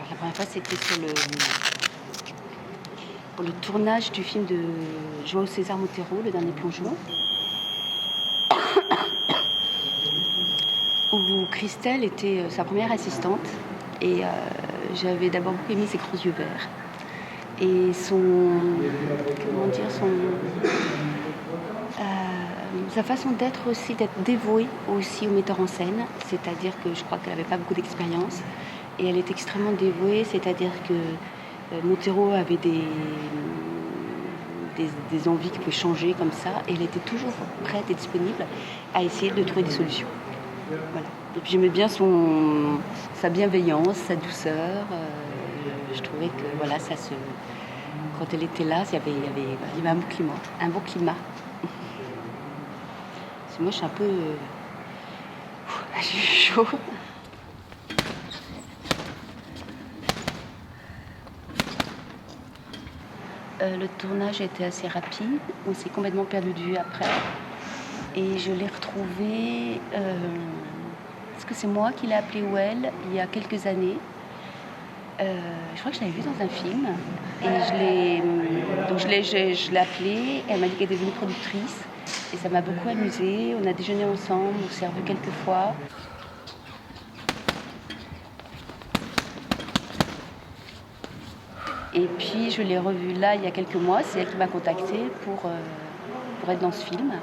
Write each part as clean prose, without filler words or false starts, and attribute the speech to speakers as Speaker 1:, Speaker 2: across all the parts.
Speaker 1: La première fois, c'était pour le tournage du film de João César Monteiro, Le Dernier Plongeon, où Christelle était sa première assistante. Et j'avais d'abord beaucoup aimé ses grands yeux verts. Et sa façon d'être aussi, d'être dévouée aussi au metteur en scène. C'est-à-dire que je crois qu'elle n'avait pas beaucoup d'expérience. Et elle est extrêmement dévouée, c'est-à-dire que Monteiro avait des envies qui pouvaient changer comme ça. Et elle était toujours prête et disponible à essayer de trouver des solutions. Voilà. Et puis j'aimais bien sa bienveillance, sa douceur. Je trouvais que voilà, quand elle était là, il y avait un bon climat. Un bon climat. Parce que moi, je suis un peu... je suis chaud. Le tournage était assez rapide. On s'est complètement perdu de vue après. Et je l'ai retrouvé... Est-ce que c'est moi qui l'ai appelé ou elle, il y a quelques années. Je crois que je l'avais vue dans un film. Et je l'ai appelée. Elle m'a dit qu'elle était devenue productrice. Et ça m'a beaucoup amusée. On a déjeuné ensemble, on s'est revus quelques fois. Et puis je l'ai revue là il y a quelques mois. C'est elle qui m'a contactée pour être dans ce film.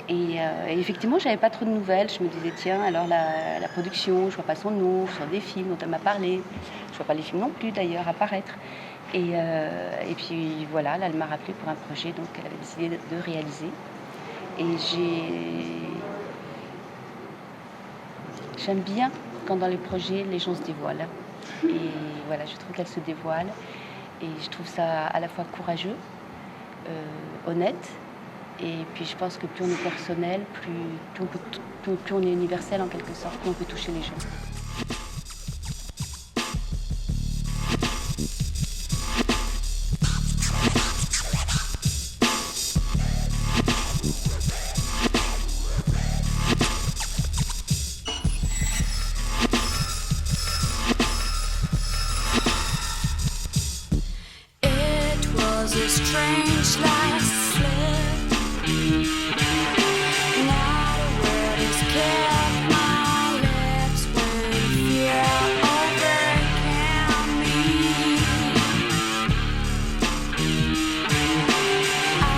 Speaker 1: Et effectivement, j'avais pas trop de nouvelles. Je me disais, tiens, alors la production, je vois pas son nom sur des films dont elle m'a parlé. Je vois pas les films non plus d'ailleurs apparaître. Et puis voilà, là, elle m'a rappelé pour un projet donc qu'elle avait décidé de réaliser. Et j'aime bien quand dans les projets, les gens se dévoilent. Et voilà, je trouve qu'elle se dévoile. Et je trouve ça à la fois courageux, honnête. Et puis je pense que plus on est personnel, plus on est universel en quelque sorte, plus on peut toucher les gens.
Speaker 2: It was a strange last slip. Not a word escaped my lips when fear overcame me. I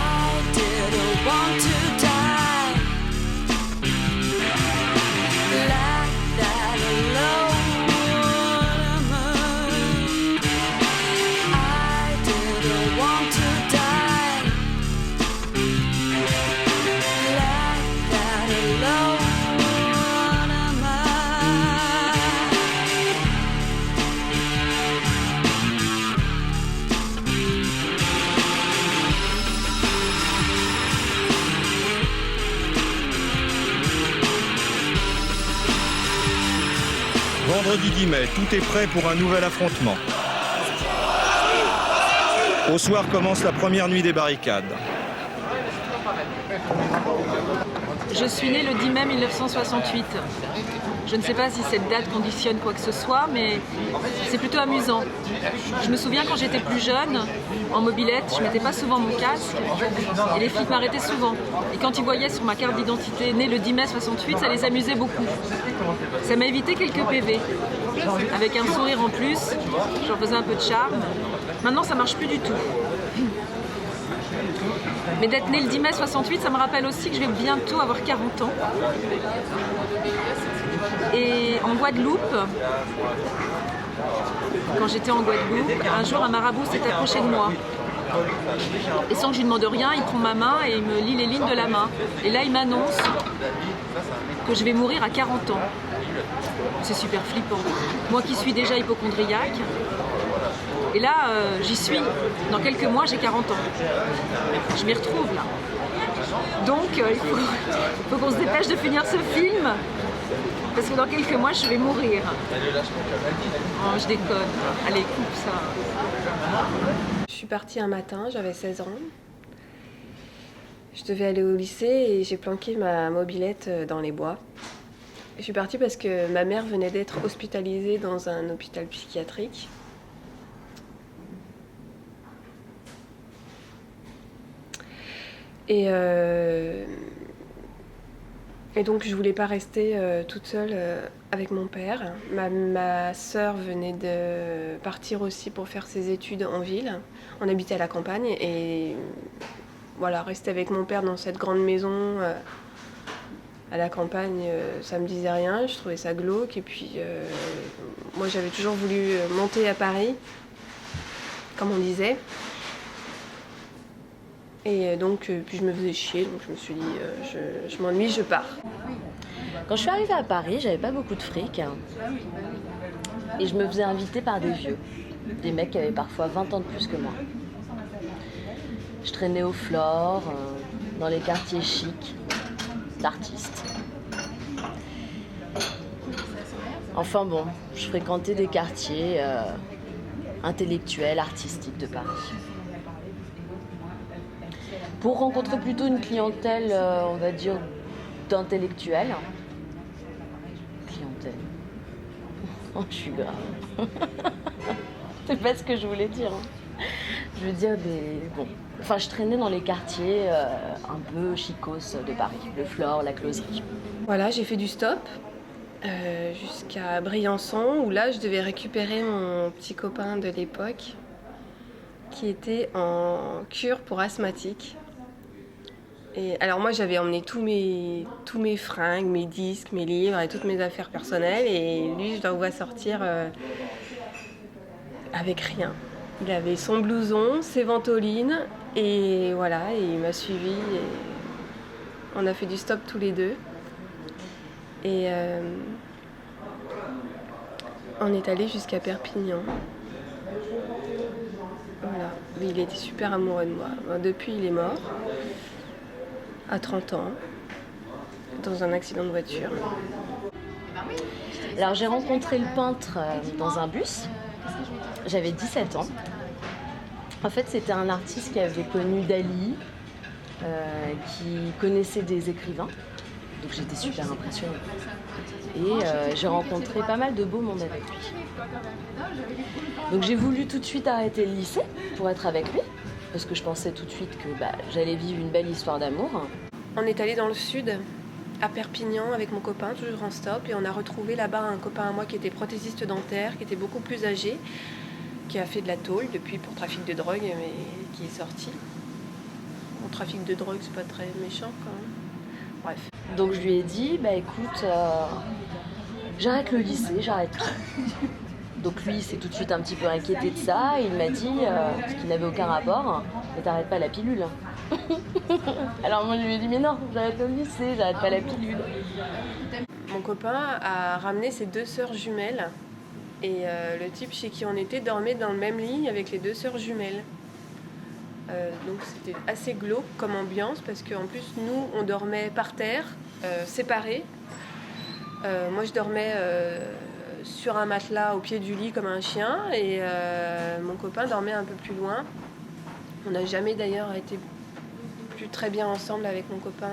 Speaker 2: didn't want to die like that alone. I didn't want to die like that alone.
Speaker 3: Vendredi 10 mai, tout est prêt pour un nouvel affrontement. Au soir commence la première nuit des barricades.
Speaker 4: Je suis née le 10 mai 1968. Je ne sais pas si cette date conditionne quoi que ce soit, mais c'est plutôt amusant. Je me souviens quand j'étais plus jeune, en mobilette, je mettais pas souvent mon casque et les flics m'arrêtaient souvent. Et quand ils voyaient sur ma carte d'identité née le 10 mai 68, ça les amusait beaucoup. Ça m'a évité quelques PV. Avec un sourire en plus, j'en faisais un peu de charme. Maintenant, ça marche plus du tout. Mais d'être né le 10 mai 68, ça me rappelle aussi que je vais bientôt avoir 40 ans. Et en Guadeloupe, quand j'étais en Guadeloupe, un jour un marabout s'est approché de moi. Et sans que je lui demande rien, il prend ma main et il me lit les lignes de la main. Et là, il m'annonce que je vais mourir à 40 ans. C'est super flippant. Moi qui suis déjà hypocondriaque. Et là, j'y suis. Dans quelques mois, j'ai 40 ans. Je m'y retrouve là. Donc, il faut qu'on se dépêche de finir ce film. Parce que dans quelques mois, je vais mourir. Oh, je déconne. Allez, coupe ça.
Speaker 5: Je suis partie un matin, j'avais 16 ans. Je devais aller au lycée et j'ai planqué ma mobilette dans les bois. Je suis partie parce que ma mère venait d'être hospitalisée dans un hôpital psychiatrique. Et donc je voulais pas rester toute seule avec mon père. Ma sœur venait de partir aussi pour faire ses études en ville. On habitait à la campagne et voilà, rester avec mon père dans cette grande maison à la campagne, ça me disait rien. Je trouvais ça glauque. Et puis moi j'avais toujours voulu monter à Paris, comme on disait. Et donc, puis je me faisais chier, donc je me suis dit, je m'ennuie, je pars.
Speaker 6: Quand je suis arrivée à Paris, j'avais pas beaucoup de fric. Et je me faisais inviter par des vieux. Des mecs qui avaient parfois 20 ans de plus que moi. Je traînais au Flore, dans les quartiers chics, d'artistes. Enfin bon, je fréquentais des quartiers intellectuels, artistiques de Paris. Pour rencontrer plutôt une clientèle, on va dire, d'intellectuels. Clientèle. Oh, je suis grave. C'est pas ce que je voulais dire. Hein. Je veux dire Bon. Enfin, je traînais dans les quartiers un peu chicos de Paris. Le Flore, la Closerie.
Speaker 5: Voilà, j'ai fait du stop jusqu'à Briançon, où là, je devais récupérer mon petit copain de l'époque, qui était en cure pour asthmatique. Et alors moi j'avais emmené tous mes fringues, mes disques, mes livres et toutes mes affaires personnelles, et lui je le vois sortir avec rien. Il avait son blouson, ses ventolines et voilà, et il m'a suivi et on a fait du stop tous les deux. Et on est allé jusqu'à Perpignan. Voilà, il était super amoureux de moi. Depuis il est mort. À 30 ans, dans un accident de voiture.
Speaker 6: Alors j'ai rencontré le peintre dans un bus, j'avais 17 ans. En fait c'était un artiste qui avait connu Dali, qui connaissait des écrivains, donc j'étais super impressionnée. Et j'ai rencontré pas mal de beau monde avec lui. Donc j'ai voulu tout de suite arrêter le lycée pour être avec lui. Parce que je pensais tout de suite que j'allais vivre une belle histoire d'amour.
Speaker 5: On est allé dans le sud, à Perpignan, avec mon copain, toujours en stop, et on a retrouvé là-bas un copain à moi qui était prothésiste dentaire, qui était beaucoup plus âgé, qui a fait de la tôle depuis pour trafic de drogue, mais qui est sorti. Bon, trafic de drogue, c'est pas très méchant quand même. Bref.
Speaker 6: Donc je lui ai dit, écoute, j'arrête le lycée, j'arrête tout. Donc lui, il s'est tout de suite un petit peu inquiété de ça. Et il m'a dit, ce qui n'avait aucun rapport, mais t'arrêtes pas la pilule. Alors moi, je lui ai dit, mais non, j'arrête le lycée, j'arrête pas la pilule.
Speaker 5: Mon copain a ramené ses 2 sœurs jumelles. Et le type chez qui on était dormait dans le même lit avec les 2 sœurs jumelles. Donc c'était assez glauque comme ambiance, parce qu'en plus, nous, on dormait par terre, séparés. Moi, je dormais... sur un matelas au pied du lit comme un chien, et mon copain dormait un peu plus loin. On n'a jamais d'ailleurs été plus très bien ensemble avec mon copain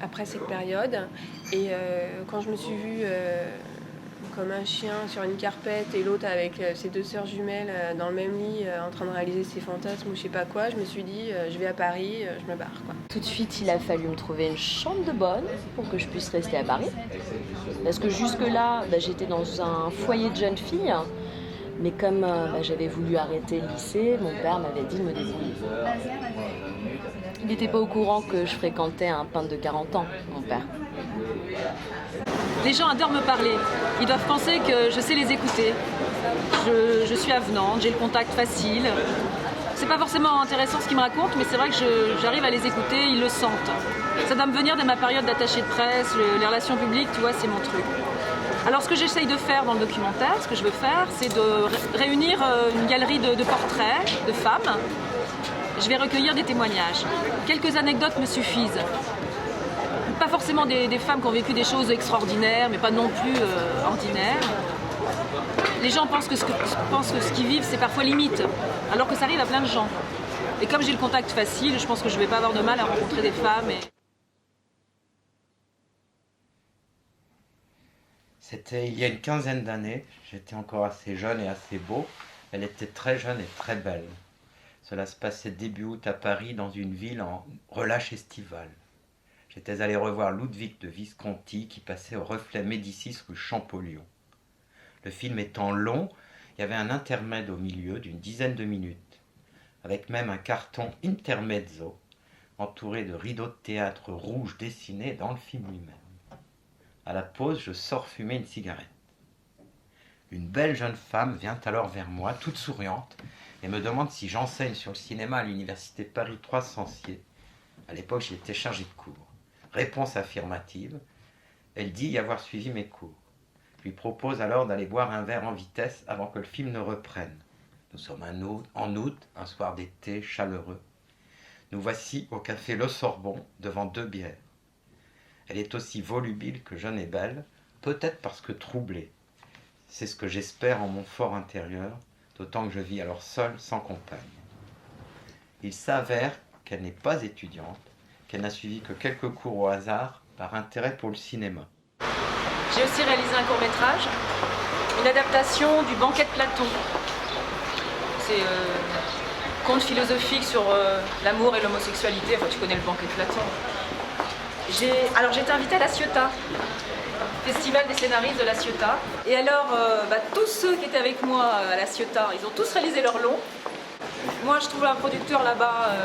Speaker 5: après cette période. Et quand je me suis vue comme un chien sur une carpette et l'autre avec ses 2 sœurs jumelles dans le même lit en train de réaliser ses fantasmes ou je sais pas quoi, je me suis dit je vais à Paris, je me barre quoi.
Speaker 6: Tout de suite il a fallu me trouver une chambre de bonne pour que je puisse rester à Paris, parce que jusque là j'étais dans un foyer de jeunes filles, mais comme j'avais voulu arrêter le lycée, mon père m'avait dit de me débrouiller. Il n'était pas au courant que je fréquentais un peintre de 40 ans, mon père.
Speaker 4: Les gens adorent me parler. Ils doivent penser que je sais les écouter. Je suis avenante, j'ai le contact facile. C'est pas forcément intéressant ce qu'ils me racontent, mais c'est vrai que j'arrive à les écouter, ils le sentent. Ça doit me venir de ma période d'attaché de presse, les relations publiques, tu vois, c'est mon truc. Alors ce que j'essaye de faire dans le documentaire, ce que je veux faire, c'est de réunir une galerie de portraits de femmes. Je vais recueillir des témoignages. Quelques anecdotes me suffisent. Pas forcément des femmes qui ont vécu des choses extraordinaires, mais pas non plus ordinaires. Les gens pensent que ce qu'ils vivent, c'est parfois limite, alors que ça arrive à plein de gens. Et comme j'ai le contact facile, je pense que je ne vais pas avoir de mal à rencontrer des femmes.
Speaker 7: C'était il y a une quinzaine d'années, j'étais encore assez jeune et assez beau. Elle était très jeune et très belle. Cela se passait début août à Paris, dans une ville en relâche estivale. J'étais allé revoir Ludwig de Visconti qui passait au Reflet Médicis rue Champollion. Le film étant long, il y avait un intermède au milieu d'une dizaine de minutes, avec même un carton intermezzo, entouré de rideaux de théâtre rouges dessinés dans le film lui-même. À la pause, je sors fumer une cigarette. Une belle jeune femme vient alors vers moi, toute souriante, et me demande si j'enseigne sur le cinéma à l'université Paris 3 Censier. À l'époque, j'y étais chargé de cours. Réponse affirmative. Elle dit y avoir suivi mes cours. Je lui propose alors d'aller boire un verre en vitesse avant que le film ne reprenne. Nous sommes en août, un soir d'été chaleureux. Nous voici au café Le Sorbon, devant 2 bières. Elle est aussi volubile que jeune et belle, peut-être parce que troublée. C'est ce que j'espère en mon fort intérieur, d'autant que je vis alors seul, sans compagne. Il s'avère qu'elle n'est pas étudiante, qu'elle n'a suivi que quelques cours au hasard par intérêt pour le cinéma.
Speaker 4: J'ai aussi réalisé un court-métrage, une adaptation du Banquet de Platon. C'est un conte philosophique sur l'amour et l'homosexualité. Enfin, tu connais le Banquet de Platon. Alors j'ai été invitée à La Ciotat, festival des scénaristes de La Ciotat. Et alors, tous ceux qui étaient avec moi à La Ciotat, ils ont tous réalisé leur long. Moi, je trouve un producteur là-bas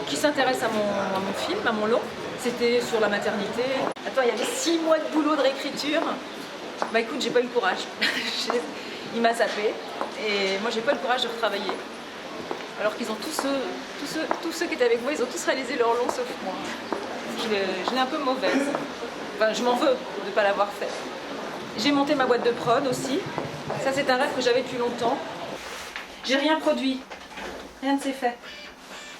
Speaker 4: qui s'intéresse à mon film, à mon long. C'était sur la maternité. Attends, il y avait 6 mois de boulot de réécriture. Bah écoute, j'ai pas eu le courage. Il m'a zappé. Et moi, j'ai pas eu le courage de retravailler. Alors qu'ils ont tous ceux qui étaient avec moi, ils ont tous réalisé leur long sauf moi. Je l'ai un peu mauvaise. Enfin, je m'en veux de ne pas l'avoir fait. J'ai monté ma boîte de prod aussi. Ça, c'est un rêve que j'avais depuis longtemps. J'ai rien produit. Rien ne s'est fait.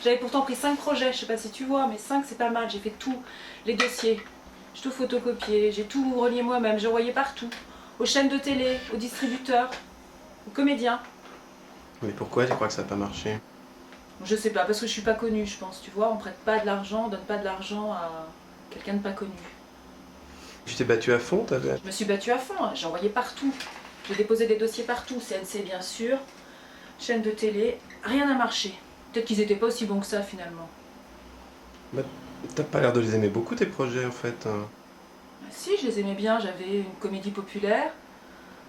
Speaker 4: J'avais pourtant pris 5 projets, je sais pas si tu vois, mais 5 c'est pas mal. J'ai fait tout, les dossiers. J'ai tout photocopié, j'ai tout relié moi-même, j'ai envoyé partout. Aux chaînes de télé, aux distributeurs, aux comédiens.
Speaker 8: Mais pourquoi tu crois que ça n'a pas marché?
Speaker 4: Je sais pas, parce que je suis pas connue, je pense, tu vois. On prête pas de l'argent, on donne pas de l'argent à quelqu'un de pas connu.
Speaker 8: Tu t'es battu à fond, t'avais...
Speaker 4: Je me suis battue à fond, j'ai envoyé partout. J'ai déposé des dossiers partout, CNC bien sûr, chaîne de télé, rien n'a marché. Peut-être qu'ils étaient pas aussi bons que ça finalement.
Speaker 8: Bah, t'as pas l'air de les aimer beaucoup tes projets en fait. Hein.
Speaker 4: Bah, si, je les aimais bien, j'avais une comédie populaire,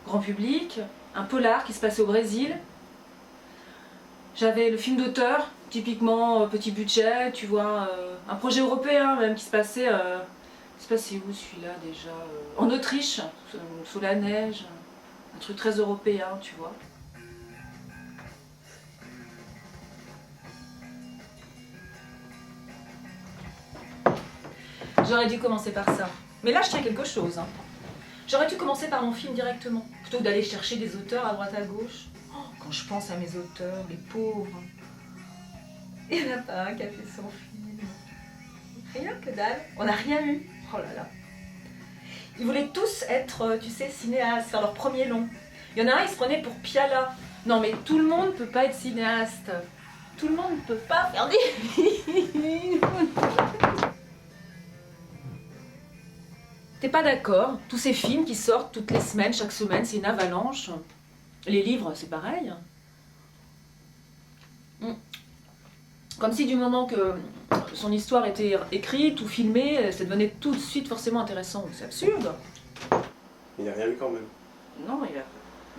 Speaker 4: grand public, un polar qui se passait au Brésil. J'avais le film d'auteur, typiquement petit budget, tu vois, un projet européen même qui se passait... il se passait où celui-là déjà en Autriche, sous la neige, un truc très européen, tu vois. J'aurais dû commencer par ça. Mais là, je tiens quelque chose. Hein. J'aurais dû commencer par mon film directement, plutôt que d'aller chercher des auteurs à droite à gauche. Oh, quand je pense à mes auteurs, les pauvres, il n'y en a pas un qui a fait son film. Rien que dalle. On n'a rien eu. Oh là là. Ils voulaient tous être, tu sais, cinéastes, faire leur premier long. Il y en a un, il se prenait pour Piala. Non mais tout le monde ne peut pas être cinéaste. Tout le monde ne peut pas faire des films. T'es pas d'accord? Tous ces films qui sortent toutes les semaines, chaque semaine, c'est une avalanche. Les livres, c'est pareil. Comme si du moment que son histoire était écrite ou filmée, ça devenait tout de suite forcément intéressant. C'est absurde.
Speaker 8: Il n'y a rien eu quand même.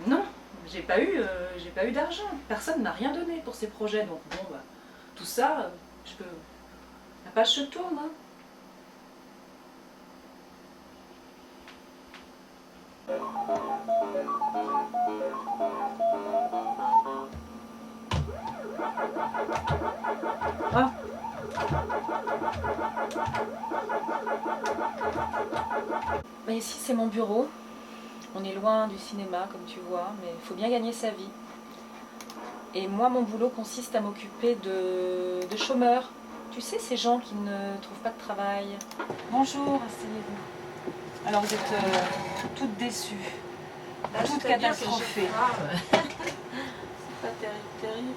Speaker 4: Non, j'ai pas eu d'argent. Personne n'a rien donné pour ces projets. Donc bon, bah, tout ça, la page se tourne. Hein. Ah. Bah ici c'est mon bureau. On est loin du cinéma comme tu vois, mais il faut bien gagner sa vie. Et moi mon boulot consiste à m'occuper de chômeurs. Tu sais ces gens qui ne trouvent pas de travail. Bonjour, asseyez-vous. Alors vous êtes toutes déçues, toutes catastrophées.
Speaker 5: C'est pas terrible.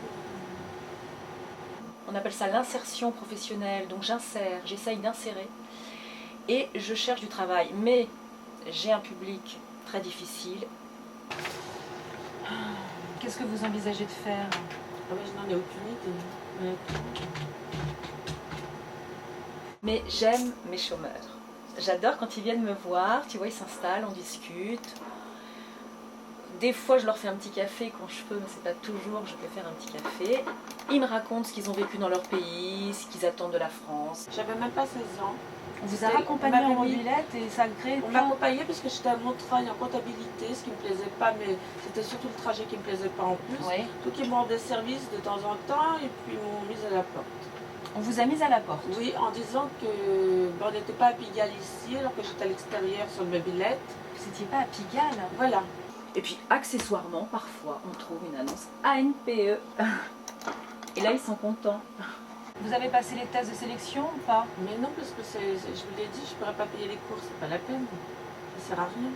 Speaker 4: On appelle ça l'insertion professionnelle, donc j'essaye d'insérer et je cherche du travail. Mais j'ai un public très difficile. Qu'est-ce que vous envisagez de faire?
Speaker 9: Ah ouais, je n'en ai aucune idée.
Speaker 4: Mais j'aime mes chômeurs. J'adore quand ils viennent me voir, tu vois, ils s'installent, on discute. Des fois, je leur fais un petit café quand je peux, mais c'est pas toujours, je peux faire un petit café. Ils me racontent ce qu'ils ont vécu dans leur pays, ce qu'ils attendent de la France.
Speaker 9: J'avais même pas 16 ans.
Speaker 4: On vous a raccompagné en mobilette et ça crée...
Speaker 9: On m'a accompagnée parce que j'étais à Montreuil en comptabilité, ce qui me plaisait pas, mais c'était surtout le trajet qui me plaisait pas en plus.
Speaker 4: Oui.
Speaker 9: Donc ils m'ont rendu service de temps en temps et puis ils m'ont mise à la porte.
Speaker 4: On vous a mise à la porte?
Speaker 9: Oui, en disant que on n'était pas à Pigalle ici, alors que j'étais à l'extérieur sur le mobilette.
Speaker 4: Vous n'étiez pas à Pigalle?
Speaker 9: Voilà.
Speaker 4: Et puis accessoirement, parfois, on trouve une annonce ANPE. Et là, ils sont contents. Vous avez passé les tests de sélection ou pas?
Speaker 9: Mais non, parce que je vous l'ai dit, je ne pourrais pas payer les courses, c'est pas la peine. Ça sert à rien.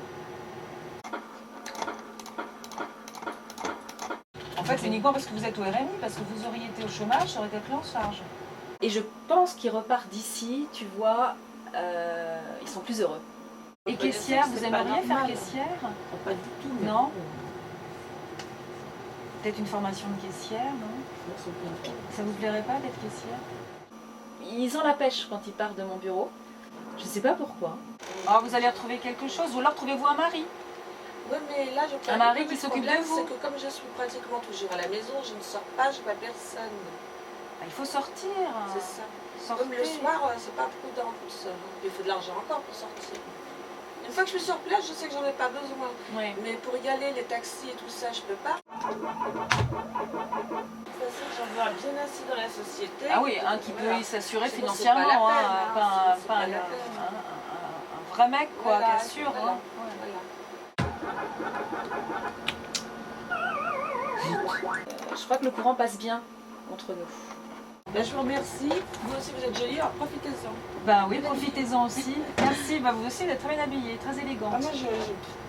Speaker 4: En fait, c'est uniquement parce que vous êtes au RMI, parce que vous auriez été au chômage, ça aurait été pris en charge. Et je pense qu'ils repartent d'ici, tu vois, ils sont plus heureux. Et caissière, vous aimeriez faire caissière?
Speaker 9: Pas du tout.
Speaker 4: Non. Peut-être une formation de caissière, non? Ça vous plairait pas d'être caissière? Ils ont la pêche quand ils partent de mon bureau. Je sais pas pourquoi. Ah, vous allez retrouver quelque chose, ou alors trouvez-vous un mari.
Speaker 9: Oui, mais là,
Speaker 4: un mari qui s'occupe de vous.
Speaker 9: C'est que comme je suis pratiquement toujours à la maison, je ne sors pas, je vois personne.
Speaker 4: Ah, il faut sortir.
Speaker 9: C'est ça.
Speaker 4: Sortir.
Speaker 9: Comme le soir, c'est pas prudent tout ça. Il faut de l'argent encore pour sortir. Une fois que je suis sur place, je sais que j'en ai pas besoin.
Speaker 4: Oui.
Speaker 9: Mais pour y aller, les taxis et tout ça, je peux pas. De toute façon, j'en veux un bien assis dans la société.
Speaker 4: Ah oui, un qui peut s'assurer financièrement, pas un vrai mec quoi,
Speaker 9: Voilà,
Speaker 4: qui assure.
Speaker 9: voilà,
Speaker 4: Hein. Je crois que le courant passe bien entre nous.
Speaker 9: Ben, je vous remercie. Vous aussi, vous êtes jolie, alors profitez-en.
Speaker 4: Ben oui, profitez-en aussi. Merci, ben vous aussi, vous êtes très bien habillée, très élégante.
Speaker 9: Ah, moi, je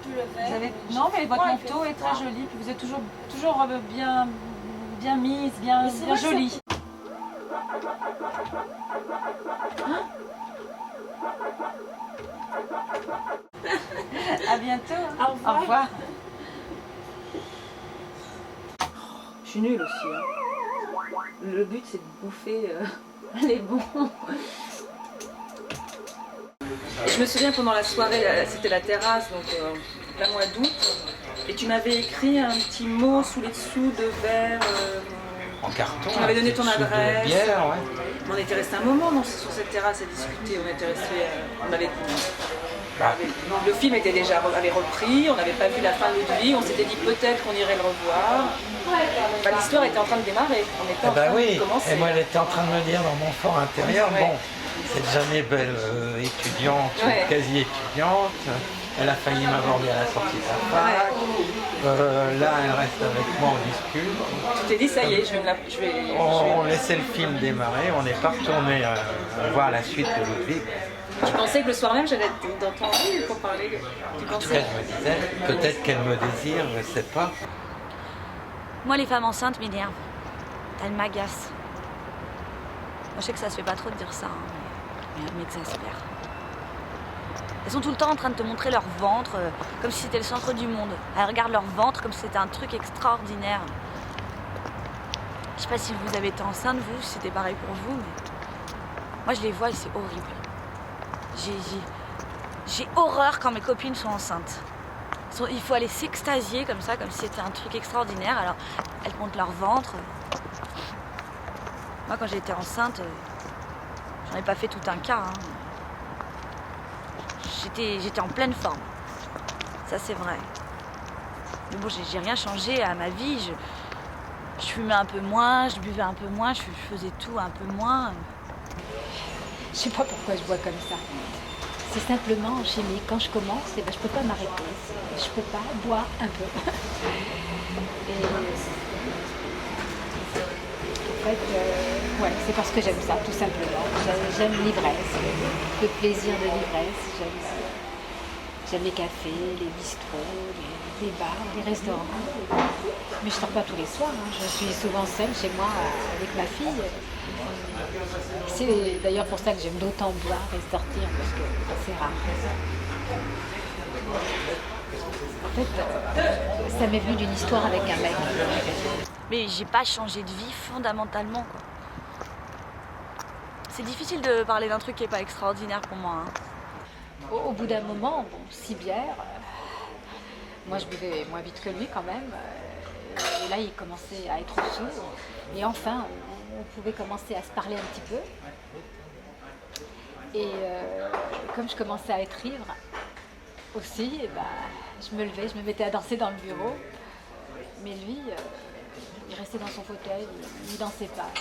Speaker 9: plus le verre.
Speaker 4: Vous avez... Non, mais votre manteau est très joli, puis vous êtes toujours bien mise, bien jolie. À bientôt.
Speaker 9: Au revoir.
Speaker 4: Au revoir. Je suis nulle aussi. Hein. Le but c'est de bouffer les bons. Je me souviens pendant la soirée, c'était la terrasse, donc la mois d'août, et tu m'avais écrit un petit mot sous les dessous de verre.
Speaker 7: En carton.
Speaker 4: Tu m'avais donné ton adresse.
Speaker 7: Bière, ouais.
Speaker 4: On était resté un moment sur cette terrasse à discuter. On était resté, le film avait repris, on n'avait pas vu la fin de Ludwig, on s'était dit peut-être qu'on irait le revoir. Bah, l'histoire était en train de démarrer, on était en train de commencer.
Speaker 7: Et moi elle était en train de me dire dans mon fort intérieur, bon, cette jamais belle étudiante, quasi étudiante, elle a failli m'aborder à la sortie de sa fac. Là elle reste avec moi, on discute.
Speaker 4: Tu t'es dit ça y est,
Speaker 7: On laissait le film démarrer, on n'est pas retourné voir la suite de Ludwig.
Speaker 4: Tu pensais que le soir même j'allais t'entendre pour parler?
Speaker 7: En tout cas, je me disais, peut-être qu'elle me désire, je ne sais pas.
Speaker 10: Moi, les femmes enceintes m'énervent. Elles m'agacent. Moi, je sais que ça se fait pas trop de dire ça, hein, mais elles m'exaspèrent. Elles sont tout le temps en train de te montrer leur ventre, comme si c'était le centre du monde. Elles regardent leur ventre comme si c'était un truc extraordinaire. Je sais pas si vous avez été enceinte, vous, si c'était pareil pour vous, mais moi, je les vois et c'est horrible. J'ai horreur quand mes copines sont enceintes. Il faut aller s'extasier comme ça, comme si c'était un truc extraordinaire. Alors, elles montent leur ventre. Moi, quand j'étais enceinte, j'en ai pas fait tout un cas. Hein. J'étais en pleine forme. Ça, c'est vrai. Mais bon, j'ai rien changé à ma vie. Je fumais un peu moins, je buvais un peu moins, je faisais tout un peu moins.
Speaker 11: Je sais pas pourquoi je bois comme ça. C'est simplement en chimie. Quand je commence, je peux pas m'arrêter. Je peux pas boire un peu. Et en fait, c'est parce que j'aime ça, tout simplement. J'aime l'ivresse, le plaisir de l'ivresse. J'aime les cafés, les bistrots, les bars, les restaurants. Mais je sors pas tous les soirs. Hein. Je suis souvent seule chez moi avec ma fille. C'est d'ailleurs pour ça que j'aime d'autant boire et sortir, parce que c'est rare. fait, ça m'est venu d'une histoire avec un mec.
Speaker 10: Mais j'ai pas changé de vie fondamentalement, quoi. C'est difficile de parler d'un truc qui est pas extraordinaire pour moi.
Speaker 11: Au bout d'un moment, bon, 6 bières, moi je buvais moins vite que lui quand même. Et là, il commençait à être sous. Et enfin, on pouvait commencer à se parler un petit peu. Et comme je commençais à être ivre aussi, et je me levais, je me mettais à danser dans le bureau. Mais lui, il restait dans son fauteuil, il dansait pas.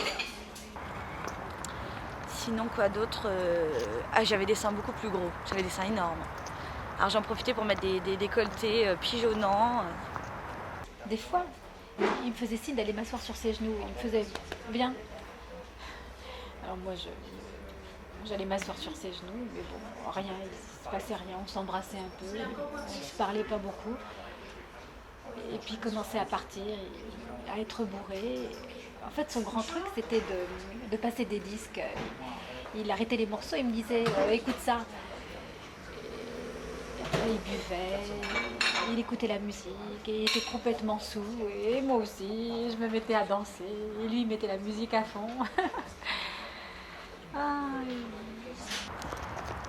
Speaker 10: Sinon, quoi d'autre j'avais des seins beaucoup plus gros, j'avais des seins énormes. Alors j'en profitais pour mettre des décolletés pigeonnants.
Speaker 11: Des fois, il me faisait signe d'aller m'asseoir sur ses genoux, il me faisait bien. Alors moi, j'allais m'asseoir sur ses genoux, mais bon, rien, il se passait rien, on s'embrassait un peu, on se parlait pas beaucoup. Et puis il commençait à partir, à être bourré. En fait, son grand truc, c'était de passer des disques. Il arrêtait les morceaux, il me disait écoute ça. Et après, il buvait, il écoutait la musique, et il était complètement saoul. Et moi aussi, je me mettais à danser, et lui, il mettait la musique à fond.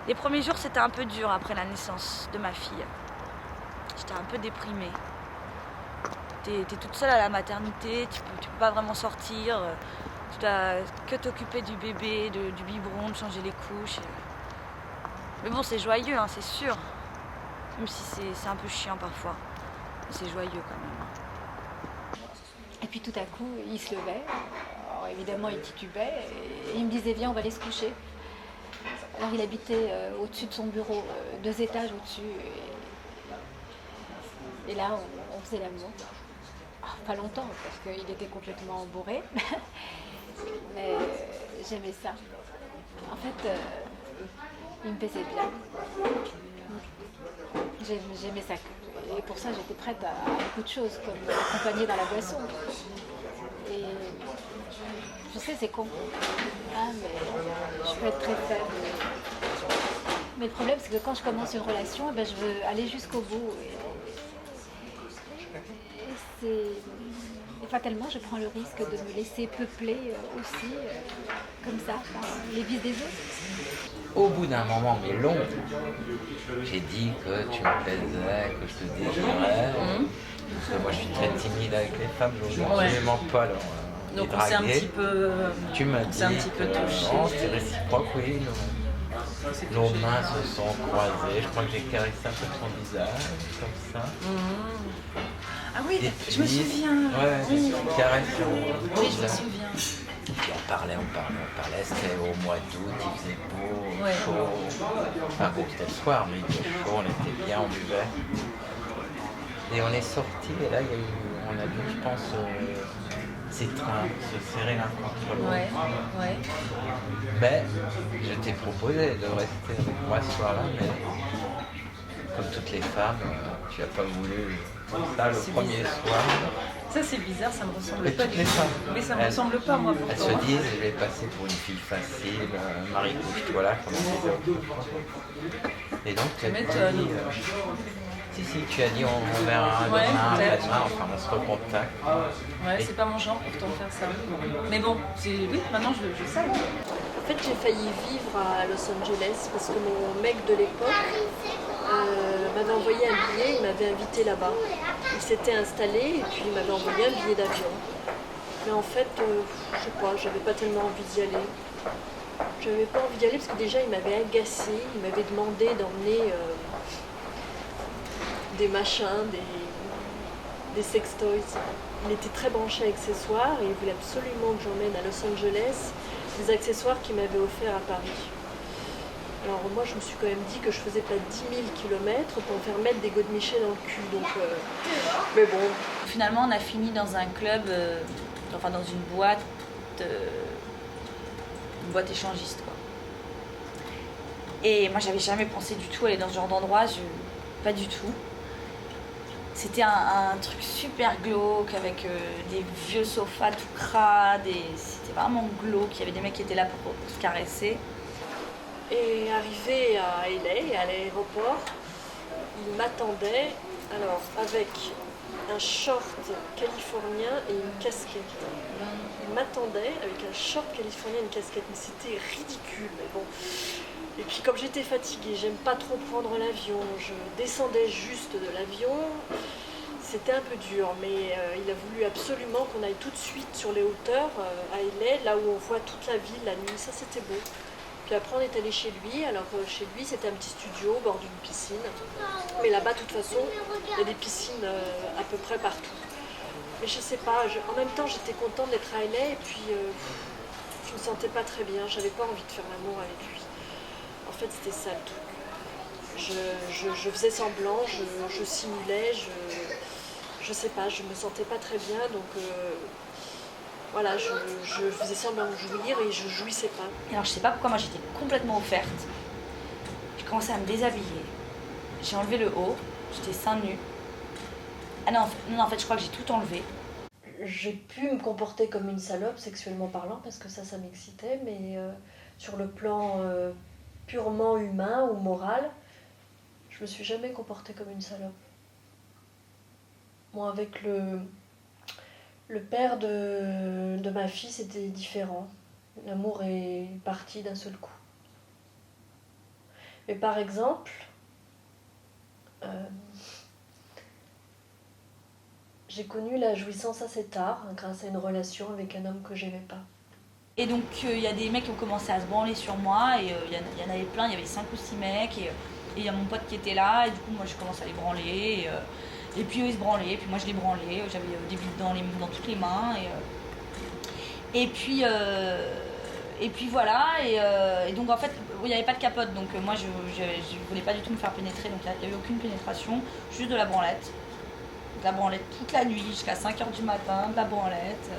Speaker 10: Les premiers jours, c'était un peu dur après la naissance de ma fille. J'étais un peu déprimée. T'es toute seule à la maternité, tu peux pas vraiment sortir, tu dois que t'occuper du bébé, du biberon, de changer les couches. Mais bon, c'est joyeux, hein, c'est sûr. Même si c'est un peu chiant parfois. Mais c'est joyeux quand même.
Speaker 11: Et puis tout à coup, il se levait. Alors évidemment, il titubait et il me disait viens, on va aller se coucher. Alors il habitait au-dessus de son bureau, 2 étages au-dessus. Et là, on faisait l'amour. Pas longtemps, parce qu'il était complètement bourré. Mais j'aimais ça. En fait, il me plaisait bien. J'aimais ça. Et pour ça, j'étais prête à beaucoup de choses, comme l'accompagner dans la boisson. Et je sais, c'est con. Mais je peux être très faible. Mais le problème, c'est que quand je commence une relation, je veux aller jusqu'au bout. Et fatalement, je prends le risque de me laisser peupler aussi, comme ça, par les vices des autres.
Speaker 7: Au bout d'un moment, mais long, j'ai dit que tu me plaisais, que je te désirais. Parce que moi, je suis très timide avec les femmes, je ne absolument pas leur
Speaker 4: donc on s'est un petit peu,
Speaker 7: tu m'as dit
Speaker 4: un petit peu touché.
Speaker 7: C'est réciproque, oui. Nos mains se sont croisées. Je crois que j'ai caressé un peu son visage, comme ça.
Speaker 4: Ah oui, je me souviens.
Speaker 7: Ouais,
Speaker 4: oui.
Speaker 7: Caresse.
Speaker 4: Oui, je me souviens.
Speaker 7: Puis on parlait. C'était au mois d'août, il faisait beau, chaud. Enfin beau, c'était le soir, mais il faisait chaud, on était bien, on buvait. Et on est sortis, et là, on a vu, je pense, s'étreindre, se serrer l'un contre l'autre.
Speaker 4: Ouais.
Speaker 7: Mais je t'ai proposé de rester avec moi ce soir-là, mais comme toutes les femmes, tu n'as pas voulu ça le premier soir.
Speaker 4: Ça c'est bizarre, ça me ressemble
Speaker 7: mais
Speaker 4: pas
Speaker 7: toutes les femmes.
Speaker 4: Mais ça me ressemble pas moi pourtant.
Speaker 7: Elles se disent, je vais passer pour une fille facile, Marie couche-toi là, comme les autres. Et donc tu as dit, si, tu as dit on verra demain, enfin on se recontacte.
Speaker 4: Ouais, c'est pas mon genre pourtant de faire ça. Mais bon, oui, maintenant je sais.
Speaker 12: En fait, j'ai failli vivre à Los Angeles parce que mon mec de l'époque m'avait envoyé un billet, il m'avait invité là-bas. Il s'était installé et puis il m'avait envoyé un billet d'avion. Mais en fait, je sais pas, j'avais pas tellement envie d'y aller. J'avais pas envie d'y aller parce que déjà il m'avait agacé, il m'avait demandé d'emmener des machins, des sextoys. Il était très branché accessoires et il voulait absolument que j'emmène à Los Angeles des accessoires qu'il m'avait offerts à Paris. Alors moi je me suis quand même dit que je faisais pas 10 000 km pour me faire mettre des godemichés dans le cul, donc mais bon.
Speaker 10: Finalement on a fini dans un club, enfin dans une boîte échangiste quoi. Et moi j'avais jamais pensé du tout aller dans ce genre d'endroit, pas du tout. C'était un truc super glauque avec des vieux sofas tout crades et c'était vraiment glauque, il y avait des mecs qui étaient là pour se caresser.
Speaker 12: Et arrivé à LA, à l'aéroport, il m'attendait Alors, avec un short californien et une casquette. Il m'attendait avec un short californien et une casquette, mais c'était ridicule, mais bon. Et puis comme j'étais fatiguée, j'aime pas trop prendre l'avion, je descendais juste de l'avion, c'était un peu dur, mais il a voulu absolument qu'on aille tout de suite sur les hauteurs, à LA, là où on voit toute la ville la nuit, ça c'était beau. Puis après on est allé chez lui, alors chez lui c'était un petit studio au bord d'une piscine, mais là-bas de toute façon il y a des piscines à peu près partout. Mais je sais pas, en même temps j'étais contente d'être à LA et puis je me sentais pas très bien, j'avais pas envie de faire l'amour avec lui. En fait c'était ça le truc. Je faisais semblant, je simulais, je sais pas, je me sentais pas très bien donc voilà, je faisais semblant de jouir et je jouissais pas.
Speaker 10: Alors je sais pas pourquoi moi j'étais complètement offerte. J'ai commencé à me déshabiller. J'ai enlevé le haut, j'étais seins nus. Ah non, en fait je crois que j'ai tout enlevé.
Speaker 12: J'ai pu me comporter comme une salope sexuellement parlant parce que ça m'excitait, mais sur le plan purement humain ou moral, je me suis jamais comportée comme une salope. Moi avec le père de ma fille, c'était différent. L'amour est parti d'un seul coup. Mais par exemple, j'ai connu la jouissance assez tard, grâce à une relation avec un homme que j'aimais pas.
Speaker 10: Et donc il y a des mecs qui ont commencé à se branler sur moi, et il y en avait plein, il y avait 5 ou 6 mecs, et il y a mon pote qui était là, et du coup moi je commence à les branler. Et puis eux ils se branlaient, puis moi je les branlais, j'avais des bites dans toutes les mains. Et puis voilà, et donc en fait il n'y avait pas de capote, donc moi je voulais pas du tout me faire pénétrer, donc il n'y a eu aucune pénétration, juste de la branlette. De la branlette toute la nuit, jusqu'à 5h du matin, de la branlette.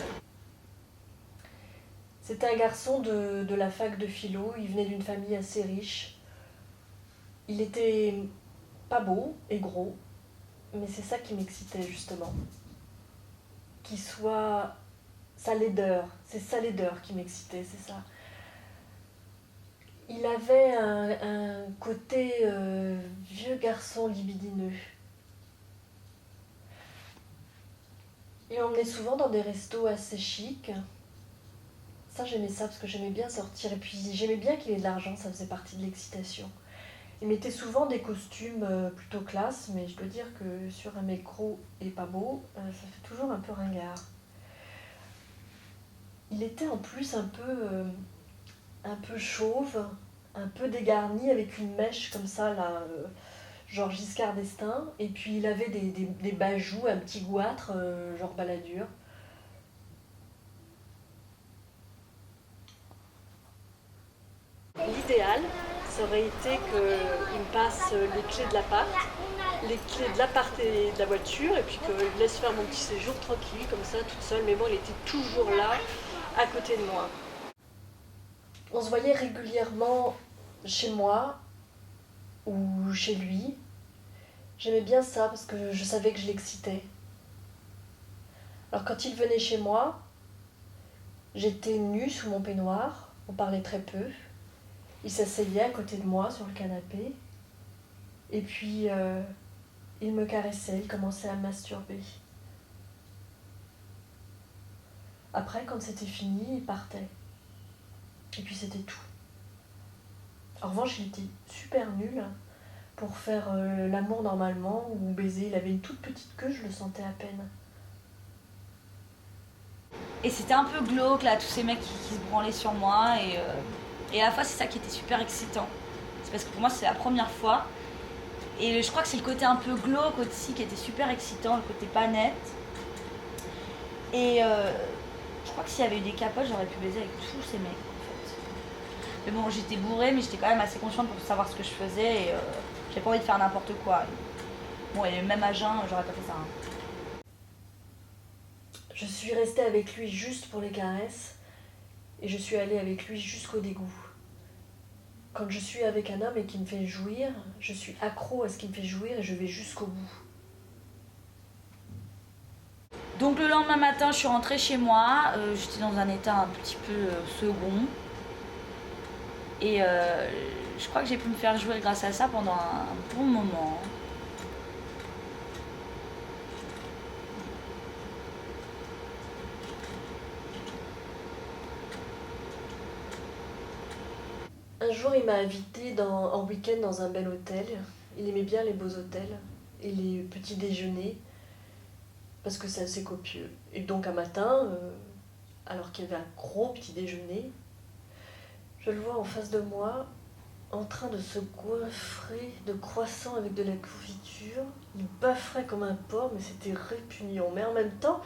Speaker 12: C'était un garçon de la fac de philo, il venait d'une famille assez riche. Il était pas beau et gros. Mais c'est ça qui m'excitait justement. Qu'il soit sa laideur, c'est sa laideur qui m'excitait, c'est ça. Il avait un côté vieux garçon libidineux. Il m'emmenait souvent dans des restos assez chics. Ça j'aimais ça parce que j'aimais bien sortir et puis j'aimais bien qu'il ait de l'argent, ça faisait partie de l'excitation. Il mettait souvent des costumes plutôt classe, mais je dois dire que sur un mec gros et pas beau, ça fait toujours un peu ringard. Il était en plus un peu chauve, un peu dégarni, avec une mèche comme ça, là, genre Giscard d'Estaing, et puis il avait des bajoux, un petit goitre, genre Balladur. L'idéal, ça aurait été qu'il me passe les clés de l'appart et de la voiture, et puis que je laisse faire mon petit séjour tranquille, comme ça, toute seule. Mais bon, il était toujours là, à côté de moi. On se voyait régulièrement chez moi ou chez lui. J'aimais bien ça parce que je savais que je l'excitais. Alors quand il venait chez moi, j'étais nue sous mon peignoir, on parlait très peu. Il s'asseyait à côté de moi sur le canapé et puis il me caressait, il commençait à me masturber. Après, quand c'était fini, il partait. Et puis c'était tout. En revanche, il était super nul pour faire l'amour normalement ou baiser. Il avait une toute petite queue, je le sentais à peine.
Speaker 10: Et c'était un peu glauque là, tous ces mecs qui se branlaient sur moi, et à la fois c'est ça qui était super excitant. C'est parce que pour moi c'est la première fois, et je crois que c'est le côté un peu glauque aussi qui était super excitant, le côté pas net. Et je crois que s'il y avait eu des capotes, j'aurais pu baiser avec tous ces mecs en fait. Mais bon, j'étais bourrée, mais j'étais quand même assez consciente pour savoir ce que je faisais, et j'avais pas envie de faire n'importe quoi. Bon, et même à jeun, j'aurais pas fait ça.
Speaker 12: Je suis restée avec lui juste pour les caresses, et je suis allée avec lui jusqu'au dégoût. Quand je suis avec un homme et qu'il me fait jouir, je suis accro à ce qu'il me fait jouir et je vais jusqu'au bout.
Speaker 10: Donc le lendemain matin, je suis rentrée chez moi, j'étais dans un état un petit peu second. Et je crois que j'ai pu me faire jouer grâce à ça pendant un bon moment.
Speaker 12: jour, il m'a invité en week-end dans un bel hôtel. Il aimait bien les beaux hôtels et les petits déjeuners parce que c'est assez copieux. Et donc un matin, alors qu'il y avait un gros petit déjeuner, je le vois en face de moi en train de se goinfrer de croissants avec de la confiture. Il bafferait comme un porc, mais c'était répugnant. Mais en même temps,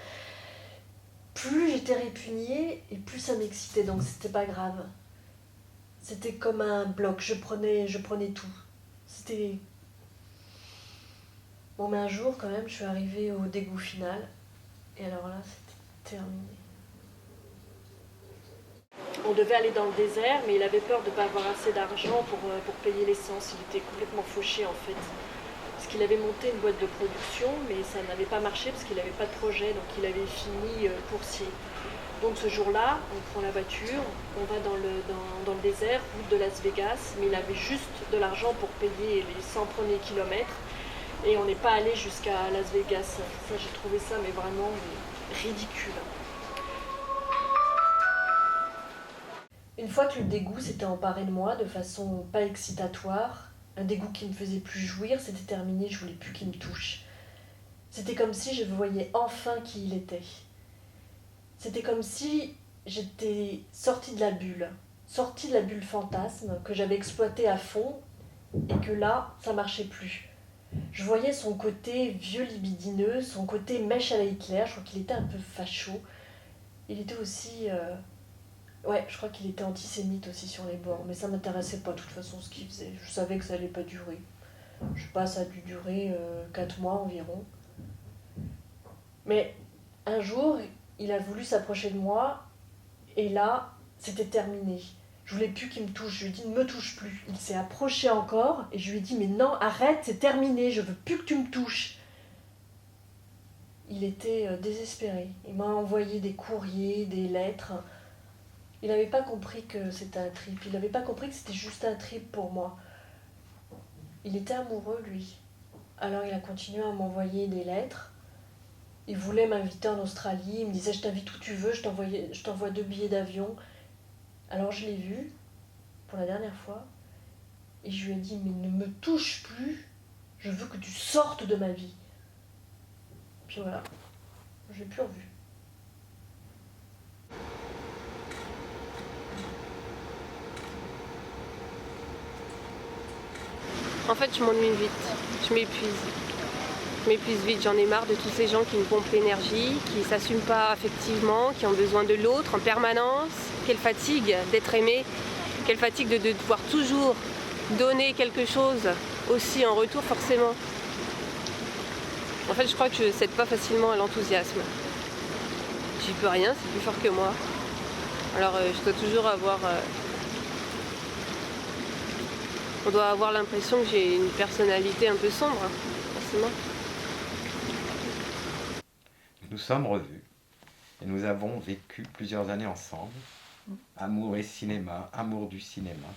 Speaker 12: plus j'étais répugnée et plus ça m'excitait, donc c'était pas grave. C'était comme un bloc, je prenais tout. C'était... Bon, mais un jour, quand même, je suis arrivée au dégoût final. Et alors là, c'était terminé. On devait aller dans le désert, mais il avait peur de ne pas avoir assez d'argent pour payer l'essence. Il était complètement fauché, en fait. Parce qu'il avait monté une boîte de production, mais ça n'avait pas marché parce qu'il n'avait pas de projet. Donc il avait fini coursier. Donc ce jour-là, on prend la voiture, on va dans le désert, route de Las Vegas, mais il avait juste de l'argent pour payer les 100 premiers kilomètres et on n'est pas allé jusqu'à Las Vegas. Ça, j'ai trouvé ça mais vraiment ridicule. Une fois que le dégoût s'était emparé de moi de façon pas excitatoire, un dégoût qui me faisait plus jouir, c'était terminé, je voulais plus qu'il me touche. C'était comme si je voyais enfin qui il était. C'était comme si j'étais sortie de la bulle fantasme que j'avais exploitée à fond et que là, ça marchait plus. Je voyais son côté vieux libidineux, son côté mèche à la Hitler, je crois qu'il était un peu facho. Il était aussi... Ouais, je crois qu'il était antisémite aussi sur les bords, mais ça m'intéressait pas de toute façon ce qu'il faisait. Je savais que ça allait pas durer. Je sais pas, ça a dû durer 4 mois environ. Mais un jour... il a voulu s'approcher de moi, et là, c'était terminé. Je voulais plus qu'il me touche, je lui ai dit, ne me touche plus. Il s'est approché encore, et je lui ai dit, mais non, arrête, c'est terminé, je veux plus que tu me touches. Il était désespéré. Il m'a envoyé des courriers, des lettres. Il n'avait pas compris que c'était un trip, il n'avait pas compris que c'était juste un trip pour moi. Il était amoureux, lui. Alors il a continué à m'envoyer des lettres. Il voulait m'inviter en Australie, il me disait je t'invite où tu veux, je t'envoie 2 billets d'avion. Alors je l'ai vu pour la dernière fois et je lui ai dit mais ne me touche plus, je veux que tu sortes de ma vie. Puis voilà, je l'ai plus revu.
Speaker 5: En fait, je m'ennuie vite, je m'épuise. Je m'épuise vite, j'en ai marre de tous ces gens qui me pompent l'énergie, qui ne s'assument pas affectivement, qui ont besoin de l'autre en permanence. Quelle fatigue d'être aimé, quelle fatigue de devoir toujours donner quelque chose aussi en retour forcément. En fait, je crois que je ne cède pas facilement à l'enthousiasme. J'y peux rien, c'est plus fort que moi. Alors je dois toujours avoir... on doit avoir l'impression que j'ai une personnalité un peu sombre, forcément.
Speaker 7: Nous sommes revus et nous avons vécu plusieurs années ensemble. Amour et cinéma, amour du cinéma.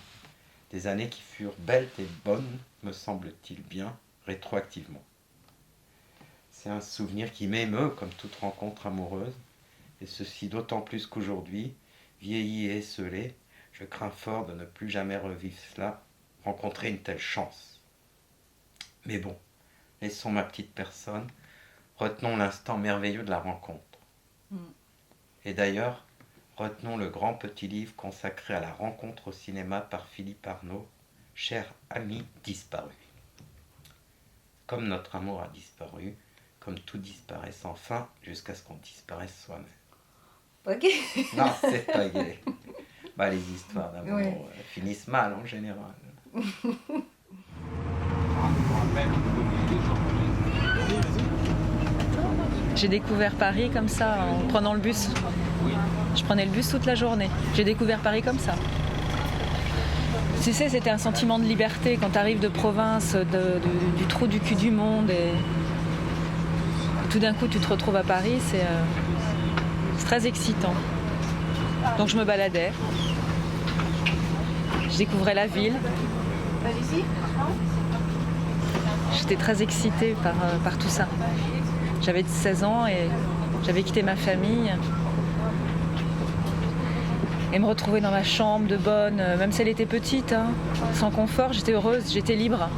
Speaker 7: Des années qui furent belles et bonnes, me semble-t-il bien, rétroactivement. C'est un souvenir qui m'émeut comme toute rencontre amoureuse, et ceci d'autant plus qu'aujourd'hui, vieilli et esseulé, je crains fort de ne plus jamais revivre cela, rencontrer une telle chance. Mais bon, laissons ma petite personne, retenons l'instant merveilleux de la rencontre. Et d'ailleurs, retenons le grand petit livre consacré à la rencontre au cinéma par Philippe Arnaud, cher ami disparu. Comme notre amour a disparu, comme tout disparaît sans fin, jusqu'à ce qu'on disparaisse soi-même.
Speaker 10: Ok.
Speaker 7: Non, c'est pas gay. Bah, les histoires d'amour finissent mal en général.
Speaker 13: J'ai découvert Paris comme ça, en prenant le bus. Je prenais le bus toute la journée. J'ai découvert Paris comme ça. Tu sais, c'était un sentiment de liberté quand tu arrives de province, du trou du cul du monde. Et tout d'un coup, tu te retrouves à Paris, c'est très excitant. Donc je me baladais. Je découvrais la ville. J'étais très excitée par tout ça. J'avais 16 ans et j'avais quitté ma famille. Et me retrouver dans ma chambre de bonne, même si elle était petite, hein, sans confort, j'étais heureuse, j'étais libre.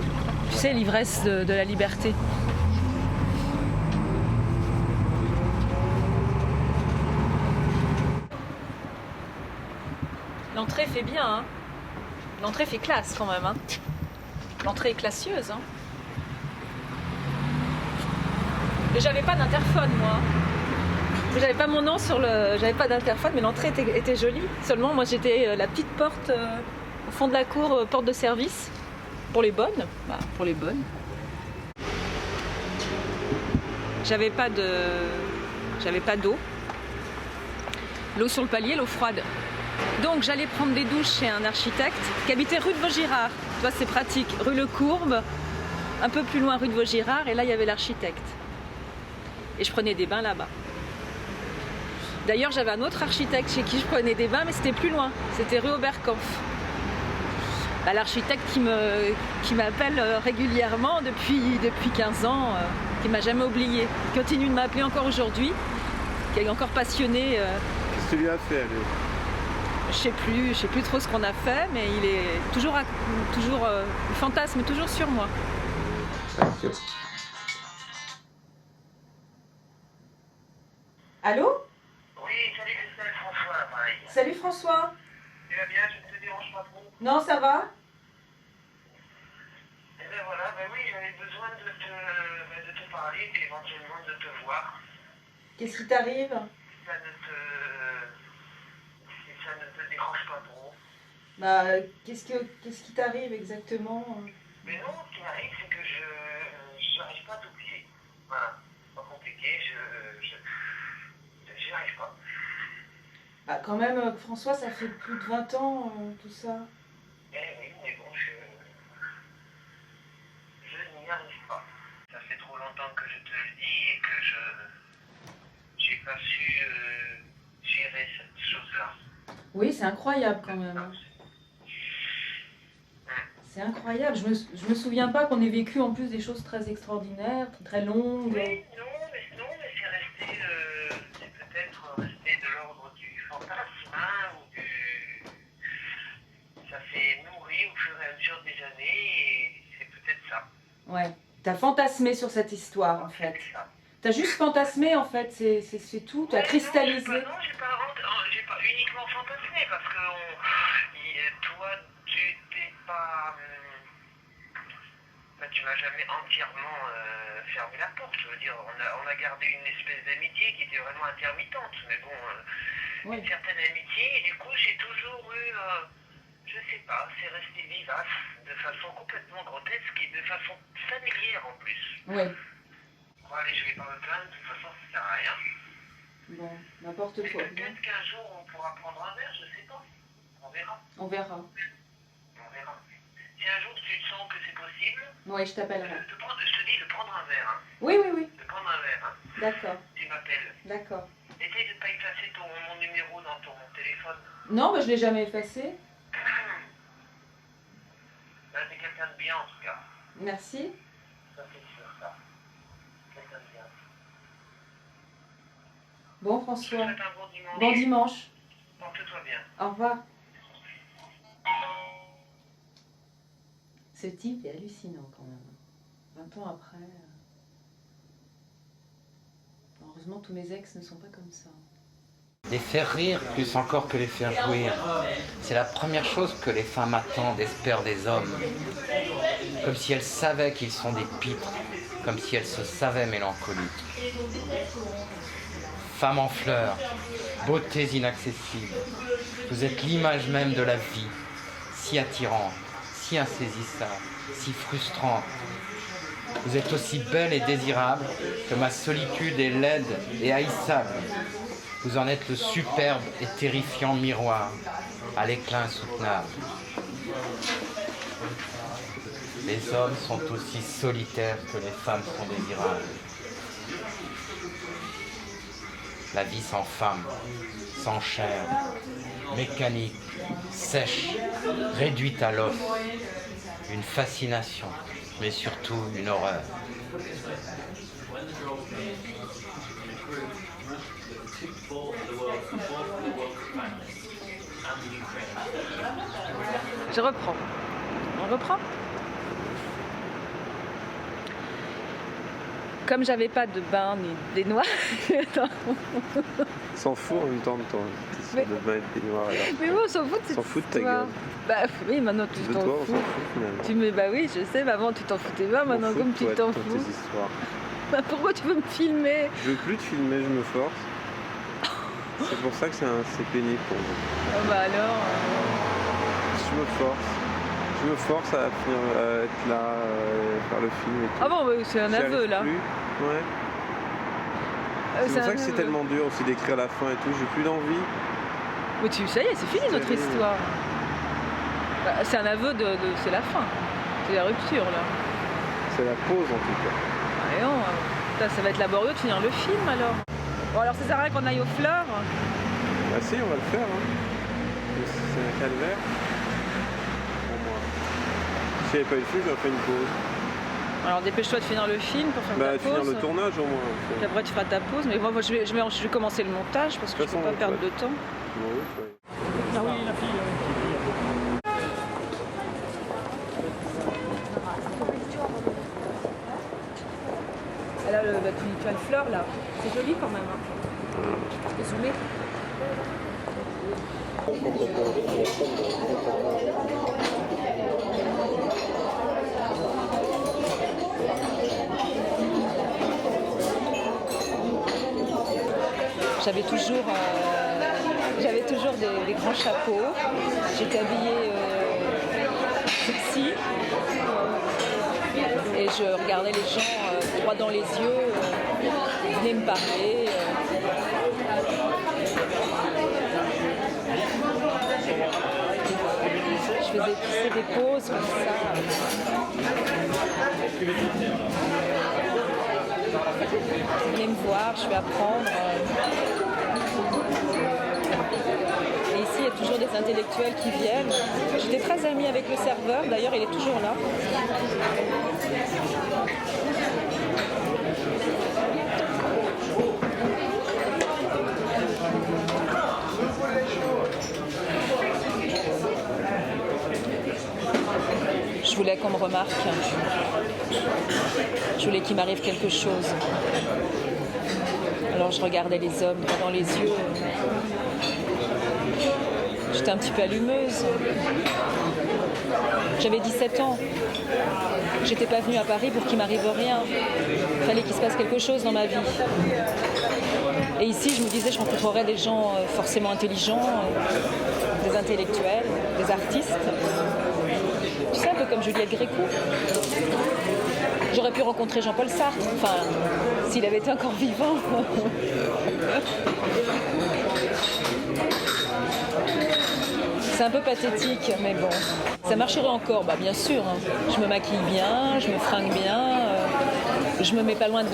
Speaker 13: Tu sais, l'ivresse de la liberté. L'entrée fait bien, hein. L'entrée fait classe quand même, hein. L'entrée est classieuse, hein. Mais j'avais pas d'interphone, moi. J'avais pas mon nom sur le... J'avais pas d'interphone, mais l'entrée était jolie. Seulement, moi, j'étais la petite porte au fond de la cour, porte de service. Pour les bonnes. Bah, pour les bonnes. J'avais pas d'eau. L'eau sur le palier, l'eau froide. Donc, j'allais prendre des douches chez un architecte qui habitait rue de Vaugirard. Tu vois, c'est pratique. Rue Le Courbe, un peu plus loin, rue de Vaugirard, et là, il y avait l'architecte. Et je prenais des bains là-bas. D'ailleurs, j'avais un autre architecte chez qui je prenais des bains, mais c'était plus loin. C'était rue Oberkampf. Bah, l'architecte qui m'appelle régulièrement depuis 15 ans, qui m'a jamais oublié, qui continue de m'appeler encore aujourd'hui, qui est encore passionné.
Speaker 8: Qu'est-ce que tu lui as fait, lui?
Speaker 13: Je sais plus trop ce qu'on a fait, mais il est toujours il fantasme toujours sur moi. Allô?
Speaker 14: Oui, salut Christelle, François, pareil.
Speaker 13: Salut François.
Speaker 14: Tu vas bien, je ne te dérange pas trop?
Speaker 13: Non, ça va?
Speaker 14: Eh bien voilà, ben oui, j'avais besoin de te parler et éventuellement de te voir.
Speaker 13: Qu'est-ce qui t'arrive?
Speaker 14: Si ça ne te dérange pas trop.
Speaker 13: Bah, qu'est-ce qui t'arrive exactement?
Speaker 14: Mais non, ce qui m'arrive, c'est que je n'arrive pas à t'oublier. Voilà, pas compliqué, j'y arrive pas.
Speaker 13: Bah, quand même, François, ça fait plus de 20 ans, tout ça.
Speaker 14: Eh oui, mais bon, je n'y arrive pas. Ça fait trop longtemps que je te le dis et que j'ai pas su gérer cette chose-là.
Speaker 13: Oui, c'est incroyable quand même. C'est incroyable. Je me souviens pas qu'on ait vécu en plus des choses très extraordinaires, très longues.
Speaker 14: Oui, non, mais c'est resté, c'est peut-être resté de l'ordre du fantasme, hein, ou du... Ça s'est nourri au fur et à mesure des années et c'est peut-être ça.
Speaker 13: Ouais. T'as fantasmé sur cette histoire en fait. T'as juste fantasmé en fait, c'est tout. T'as cristallisé.
Speaker 14: Non, j'ai pas uniquement fantasmé parce que toi, tu t'es pas. Tu m'as jamais entièrement fermé la porte. Je veux dire, on a gardé une espèce d'amitié qui était vraiment intermittente. Mais bon, une certaine amitié. Et du coup, j'ai toujours eu, je sais pas, c'est resté vivace de façon complètement grotesque et de façon familière en plus.
Speaker 13: Ouais.
Speaker 14: Bon, allez, je vais pas me plaindre. De toute façon, ça sert à rien.
Speaker 13: Bon, n'importe quoi.
Speaker 14: Peut-être qu'un jour, on pourra prendre un verre, je sais pas. On verra.
Speaker 13: On verra.
Speaker 14: On verra. Si un jour tu sens que c'est possible,
Speaker 13: ouais, je t'appellerai.
Speaker 14: Je te dis de prendre un verre. Hein.
Speaker 13: Oui.
Speaker 14: De prendre un verre. Hein.
Speaker 13: D'accord.
Speaker 14: Tu m'appelles.
Speaker 13: D'accord.
Speaker 14: Essaye de ne pas effacer mon numéro dans ton téléphone.
Speaker 13: Non, bah, je l'ai jamais effacé.
Speaker 14: Ben, t'es quelqu'un de bien en tout cas.
Speaker 13: Merci.
Speaker 14: Ça c'est sûr, ça. Quelqu'un de bien.
Speaker 13: Bon, François.
Speaker 14: Je te souhaite un bon dimanche.
Speaker 13: Bon dimanche.
Speaker 14: Porte-toi bien.
Speaker 13: Au revoir. Ce type est hallucinant quand même. 20 ans après. Heureusement, tous mes ex ne sont pas comme ça.
Speaker 7: Les faire rire plus encore que les faire jouir. C'est la première chose que les femmes attendent, espèrent des hommes. Comme si elles savaient qu'ils sont des pitres, comme si elles se savaient mélancoliques. Femmes en fleurs, beautés inaccessibles. Vous êtes l'image même de la vie, si attirante, si insaisissable, si frustrante. Vous êtes aussi belle et désirable que ma solitude est laide et haïssable. Vous en êtes le superbe et terrifiant miroir, à l'éclat insoutenable. Les hommes sont aussi solitaires que les femmes sont désirables. La vie sans femme, sans chair, mécanique, sèche, réduite à l'os. Une fascination, mais surtout une horreur.
Speaker 13: Je reprends. On reprend. Comme j'avais pas de bain ni de baignoire.
Speaker 8: S'en fout en même temps de ton histoire de bain et de baignoire. Alors.
Speaker 13: Mais bon, on s'en fout de cette
Speaker 8: S'en fout de ta
Speaker 13: histoire.
Speaker 8: gueule.
Speaker 13: Bah oui, maintenant tu
Speaker 8: De
Speaker 13: t'en
Speaker 8: toi, on
Speaker 13: fous.
Speaker 8: s'en fout finalement.
Speaker 13: Bah oui, je sais, mais avant tu t'en foutais pas, maintenant
Speaker 8: M'en
Speaker 13: comme
Speaker 8: fous
Speaker 13: tu
Speaker 8: de toi,
Speaker 13: t'en
Speaker 8: de
Speaker 13: fous.
Speaker 8: tes histoires.
Speaker 13: Bah pourquoi tu veux me filmer?
Speaker 8: Je veux plus te filmer, je me force. C'est pour ça que c'est pénible pour moi.
Speaker 13: Ah bah alors.
Speaker 8: Je me force. Je me force à finir, à être là, faire le film et tout.
Speaker 13: Ah bon, bah, c'est un
Speaker 8: J'y
Speaker 13: aveu
Speaker 8: arrive
Speaker 13: là.
Speaker 8: plus. Ouais. C'est pour ça que c'est tellement dur aussi d'écrire la fin et tout. J'ai plus d'envie.
Speaker 13: Mais ça y est, c'est fini notre histoire. Bah, c'est un aveu c'est la fin. C'est la rupture là.
Speaker 8: C'est la pause en tout cas.
Speaker 13: Ah non, putain, ça va être laborieux de finir le film alors. Bon alors ça sert à rien qu'on aille aux fleurs.
Speaker 8: Bah si, on va le faire. Hein. C'est un calvaire. Pour moi. Si j'avais pas eu le film, j'aurais fait une pause.
Speaker 13: Alors dépêche-toi de finir le film pour faire ta pause.
Speaker 8: Finir le tournage au moins.
Speaker 13: Puis après tu feras ta pause. Mais moi je vais commencer le montage parce que je ne peux pas perdre de temps.
Speaker 8: Ah oui, la fille.
Speaker 13: Là, tu as le fleur là. C'est joli quand même. Hein. Et zoomé. J'avais toujours des grands chapeaux. J'étais habillée sexy. Et je regardais les gens droit dans les yeux. Ils venaient me parler. Je faisais pousser des pauses comme ça. Ils venaient me voir, je vais apprendre. Et ici, il y a toujours des intellectuels qui viennent. J'étais très amie avec le serveur, d'ailleurs, il est toujours là. Je voulais qu'on me remarque. Je voulais qu'il m'arrive quelque chose. Alors je regardais les hommes droit dans les yeux. J'étais un petit peu allumeuse. J'avais 17 ans. J'étais pas venue à Paris pour qu'il m'arrive rien. Il fallait qu'il se passe quelque chose dans ma vie. Et ici, je me disais, je rencontrerais des gens forcément intelligents, des intellectuels, des artistes. Tu sais, un peu comme Juliette Gréco. J'aurais pu rencontrer Jean-Paul Sartre, enfin, s'il avait été encore vivant. C'est un peu pathétique, mais bon. Ça marcherait encore, bah bien sûr. Hein. Je me maquille bien, je me fringue bien, je me mets pas loin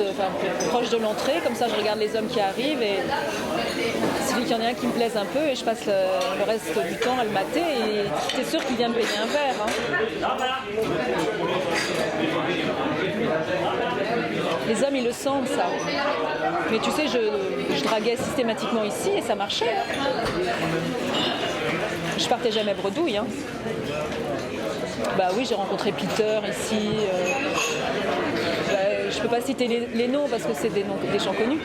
Speaker 13: proche de l'entrée, comme ça je regarde les hommes qui arrivent et il suffit qu'il y en ait un qui me plaise un peu et je passe le reste du temps à le mater et c'est sûr qu'il vient me payer un verre. Hein. Les hommes ils le sentent ça. Mais tu sais, je draguais systématiquement ici et ça marchait. Je partais jamais bredouille. Hein. Bah oui, j'ai rencontré Peter ici. Je peux pas citer les noms parce que c'est des gens connus.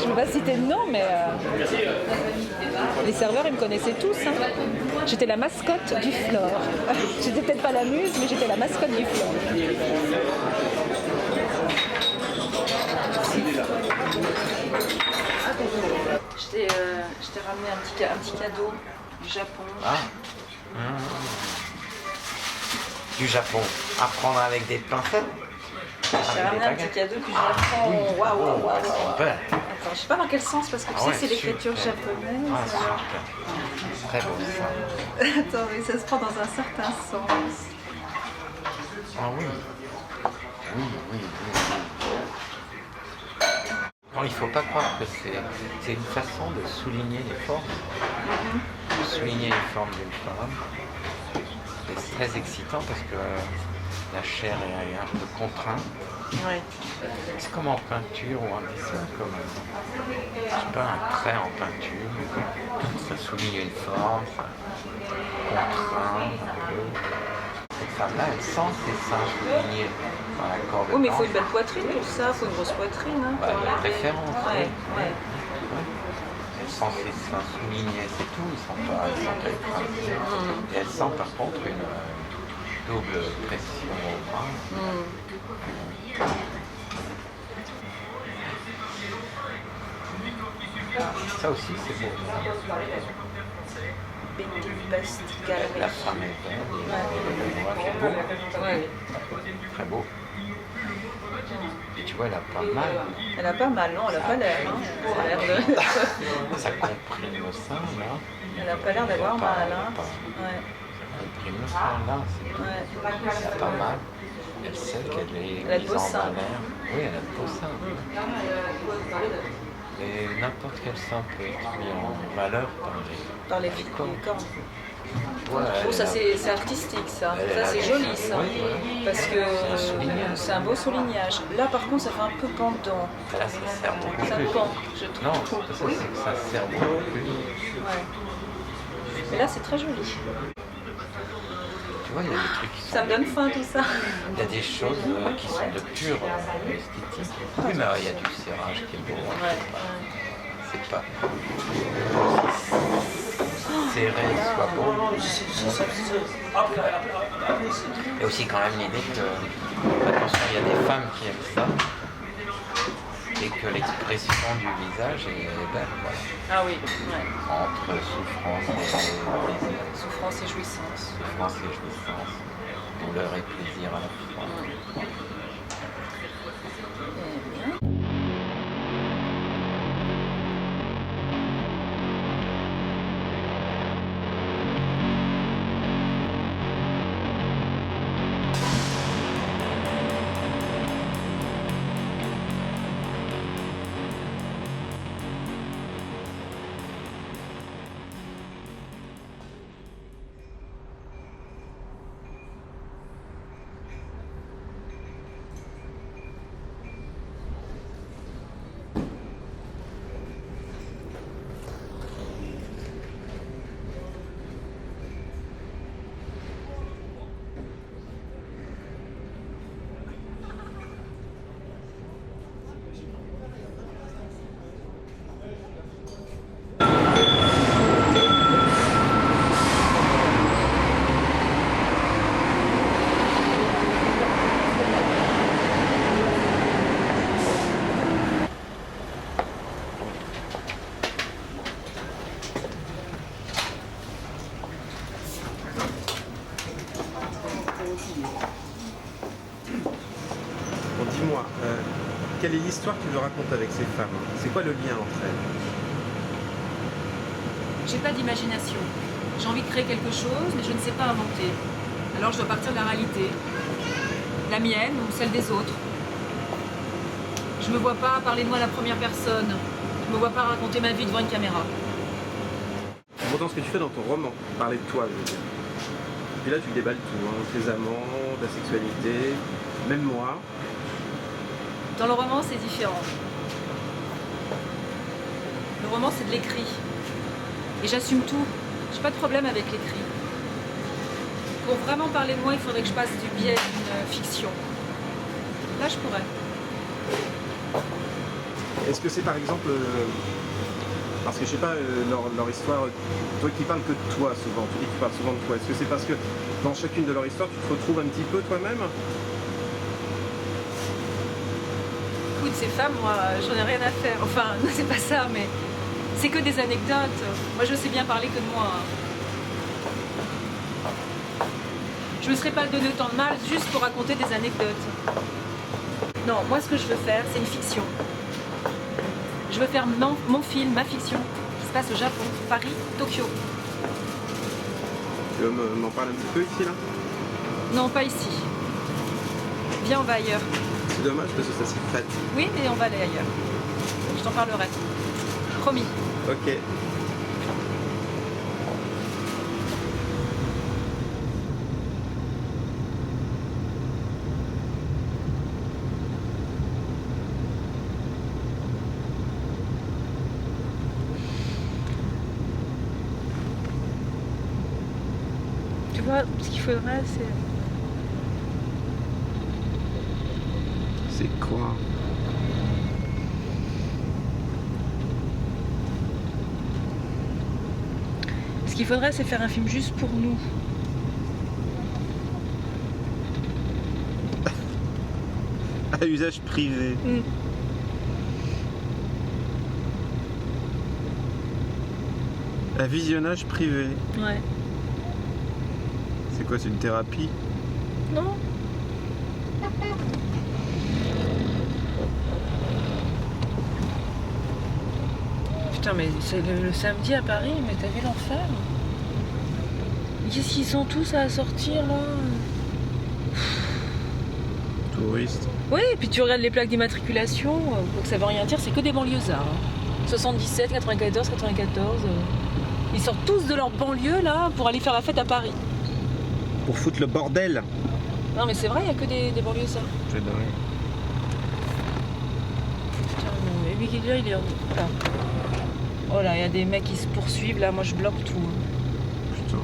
Speaker 13: Je peux pas citer de nom, mais les serveurs ils me connaissaient tous. Hein. J'étais la mascotte du Flore. J'étais peut-être pas la muse, mais j'étais la mascotte du Flore. Je t'ai ramené un petit cadeau du Japon.
Speaker 7: Ah. Du Japon. Apprendre avec des pincettes.
Speaker 13: J'ai ramené un petit cadeau du Japon. Waouh. Attends, je sais pas dans quel sens parce que tu sais c'est l'écriture japonaise.
Speaker 7: Ah, super. Très beau ça.
Speaker 13: Attends, mais ça se prend dans un certain sens.
Speaker 7: Ah oui. Oui. Non, il ne faut pas croire que c'est une façon de souligner les formes. De souligner les formes d'une femme. C'est très excitant parce que la chair est un peu contrainte.
Speaker 13: Ouais.
Speaker 7: C'est comme en peinture ou en dessin, comme je sais pas, un trait en peinture. Ça souligne une forme, ça contraint un peu. Cette femme-là, elle sent ses seins soulignés dans la corde.
Speaker 13: Oui, mais il faut une belle poitrine pour ça, il faut une grosse poitrine. Hein,
Speaker 7: il y a préférence.
Speaker 13: Ouais,
Speaker 7: oui.
Speaker 13: ouais.
Speaker 7: Elle sent ses seins soulignés, c'est tout. Elle sent pas qu'elle craque. Et elle sent par contre une double pression au bras. Ça aussi, c'est beau. La femme est belle, le noir est beau.
Speaker 13: Ouais.
Speaker 7: Très beau. Et tu vois, elle a pas mal.
Speaker 13: Elle a pas mal, non, elle a pas l'air. Hein. Ça a l'air de...
Speaker 7: Ça comprime le sein, là.
Speaker 13: Elle a pas l'air d'avoir mal. Hein.
Speaker 7: Ouais. Ça comprime le sein, là. C'est pas mal. Elle sait qu'elle est mise en valeur. Oui, elle a de beaux seins. Et n'importe quel sein peut être mis en valeur
Speaker 13: par les corps.
Speaker 7: Ouais,
Speaker 13: oh, ça c'est artistique ça, ça c'est joli ça, oui, voilà. Parce que c'est un beau soulignage. Là par contre ça fait un peu pendant.
Speaker 7: Là ça sert beaucoup
Speaker 13: ça
Speaker 7: plus.
Speaker 13: Pend, je trouve.
Speaker 7: Non, c'est que ça sert beaucoup plus.
Speaker 13: Ouais. Mais là c'est très joli.
Speaker 7: Tu vois, il y a des trucs qui sont...
Speaker 13: Ça me donne faim tout ça.
Speaker 7: Il y a des choses qui sont de pure esthétique. Oui, mais il y a du serrage qui est beau. Hein. C'est pas... serré, soit beau. Il y a aussi quand même l'idée que, attention, il y a des femmes qui aiment ça. Et que l'expression du visage est belle. Voilà.
Speaker 13: Ah oui, ouais.
Speaker 7: Entre souffrance et plaisir.
Speaker 13: Souffrance et jouissance.
Speaker 7: Souffrance et jouissance. Douleur et plaisir à la fois.
Speaker 8: Bon, dis-moi, quelle est l'histoire que tu veux raconter avec ces femmes? C'est quoi le lien entre elles?
Speaker 4: J'ai pas d'imagination. J'ai envie de créer quelque chose, mais je ne sais pas inventer. Alors je dois partir de la réalité. La mienne ou celle des autres. Je me vois pas parler de moi à la première personne. Je me vois pas raconter ma vie devant une caméra.
Speaker 8: Pourtant, ce que tu fais dans ton roman, parler de toi, je veux dire. Et puis là, tu déballes tout, hein, tes amants, ta sexualité, même moi.
Speaker 4: Dans le roman, c'est différent. Le roman, c'est de l'écrit. Et j'assume tout. J'ai pas de problème avec l'écrit. Pour vraiment parler de moi, il faudrait que je passe du biais d'une fiction. Là, je pourrais.
Speaker 8: Est-ce que c'est par exemple, parce que je sais pas, leur histoire, toi qui parles que de toi souvent, tu dis que tu parles souvent de toi, est-ce que c'est parce que dans chacune de leur histoire, tu te retrouves un petit peu toi-même?
Speaker 4: Écoute, ces femmes, moi, j'en ai rien à faire. Enfin, c'est pas ça, mais c'est que des anecdotes. Moi, je sais bien parler que de moi. Je me serais pas donné autant de mal juste pour raconter des anecdotes. Non, moi, ce que je veux faire, c'est une fiction. Je veux faire mon film, ma fiction, qui se passe au Japon, Paris, Tokyo.
Speaker 8: Tu veux m'en parler un petit peu ici, là?
Speaker 4: Non, pas ici. Viens, on va ailleurs.
Speaker 8: C'est dommage parce que ça s'y prête.
Speaker 4: Oui, mais on va aller ailleurs. Je t'en parlerai. Promis.
Speaker 8: Ok.
Speaker 13: vois, ce qu'il faudrait, c'est...
Speaker 8: C'est quoi?
Speaker 13: Ce qu'il faudrait, c'est faire un film juste pour nous.
Speaker 8: À usage privé. À visionnage privé.
Speaker 13: Ouais.
Speaker 8: C'est quoi, c'est une thérapie?
Speaker 13: Non. Putain, mais c'est le samedi à Paris, mais t'as vu l'enfer? Qu'est-ce qu'ils sont tous à sortir là?
Speaker 8: Touristes.
Speaker 13: Oui, et puis tu regardes les plaques d'immatriculation, donc ça veut rien dire, c'est que des banlieusards. 77, 94, 94. Ils sortent tous de leur banlieue là pour aller faire la fête à Paris.
Speaker 8: Pour foutre le bordel.
Speaker 13: Non mais c'est vrai, il n'y a que des banlieusards.
Speaker 8: C'est dingue.
Speaker 13: Putain, non, mais Wikidata, il est... Voilà. Oh là, il y a des mecs qui se poursuivent, là, moi je bloque tout.
Speaker 8: Putain.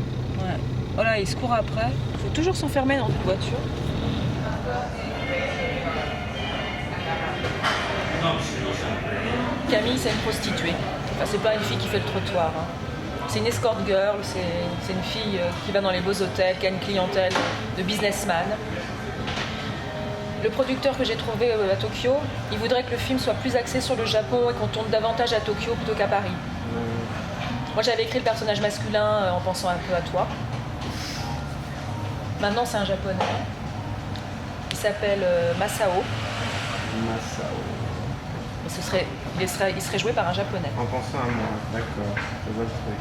Speaker 13: Ouais. Oh là, ils se courent après. Faut toujours s'enfermer dans une voiture. Camille, c'est une prostituée. Enfin, c'est pas une fille qui fait le trottoir. Hein. C'est une escort girl, c'est une fille qui va dans les beaux hôtels, qui a une clientèle de businessman. Le producteur que j'ai trouvé à Tokyo, il voudrait que le film soit plus axé sur le Japon et qu'on tourne davantage à Tokyo plutôt qu'à Paris. Moi, j'avais écrit le personnage masculin en pensant un peu à toi. Maintenant, c'est un japonais. Il s'appelle Masao.
Speaker 8: Masao.
Speaker 13: Et il serait joué par un japonais.
Speaker 8: En pensant à moi, d'accord. Je vois le truc.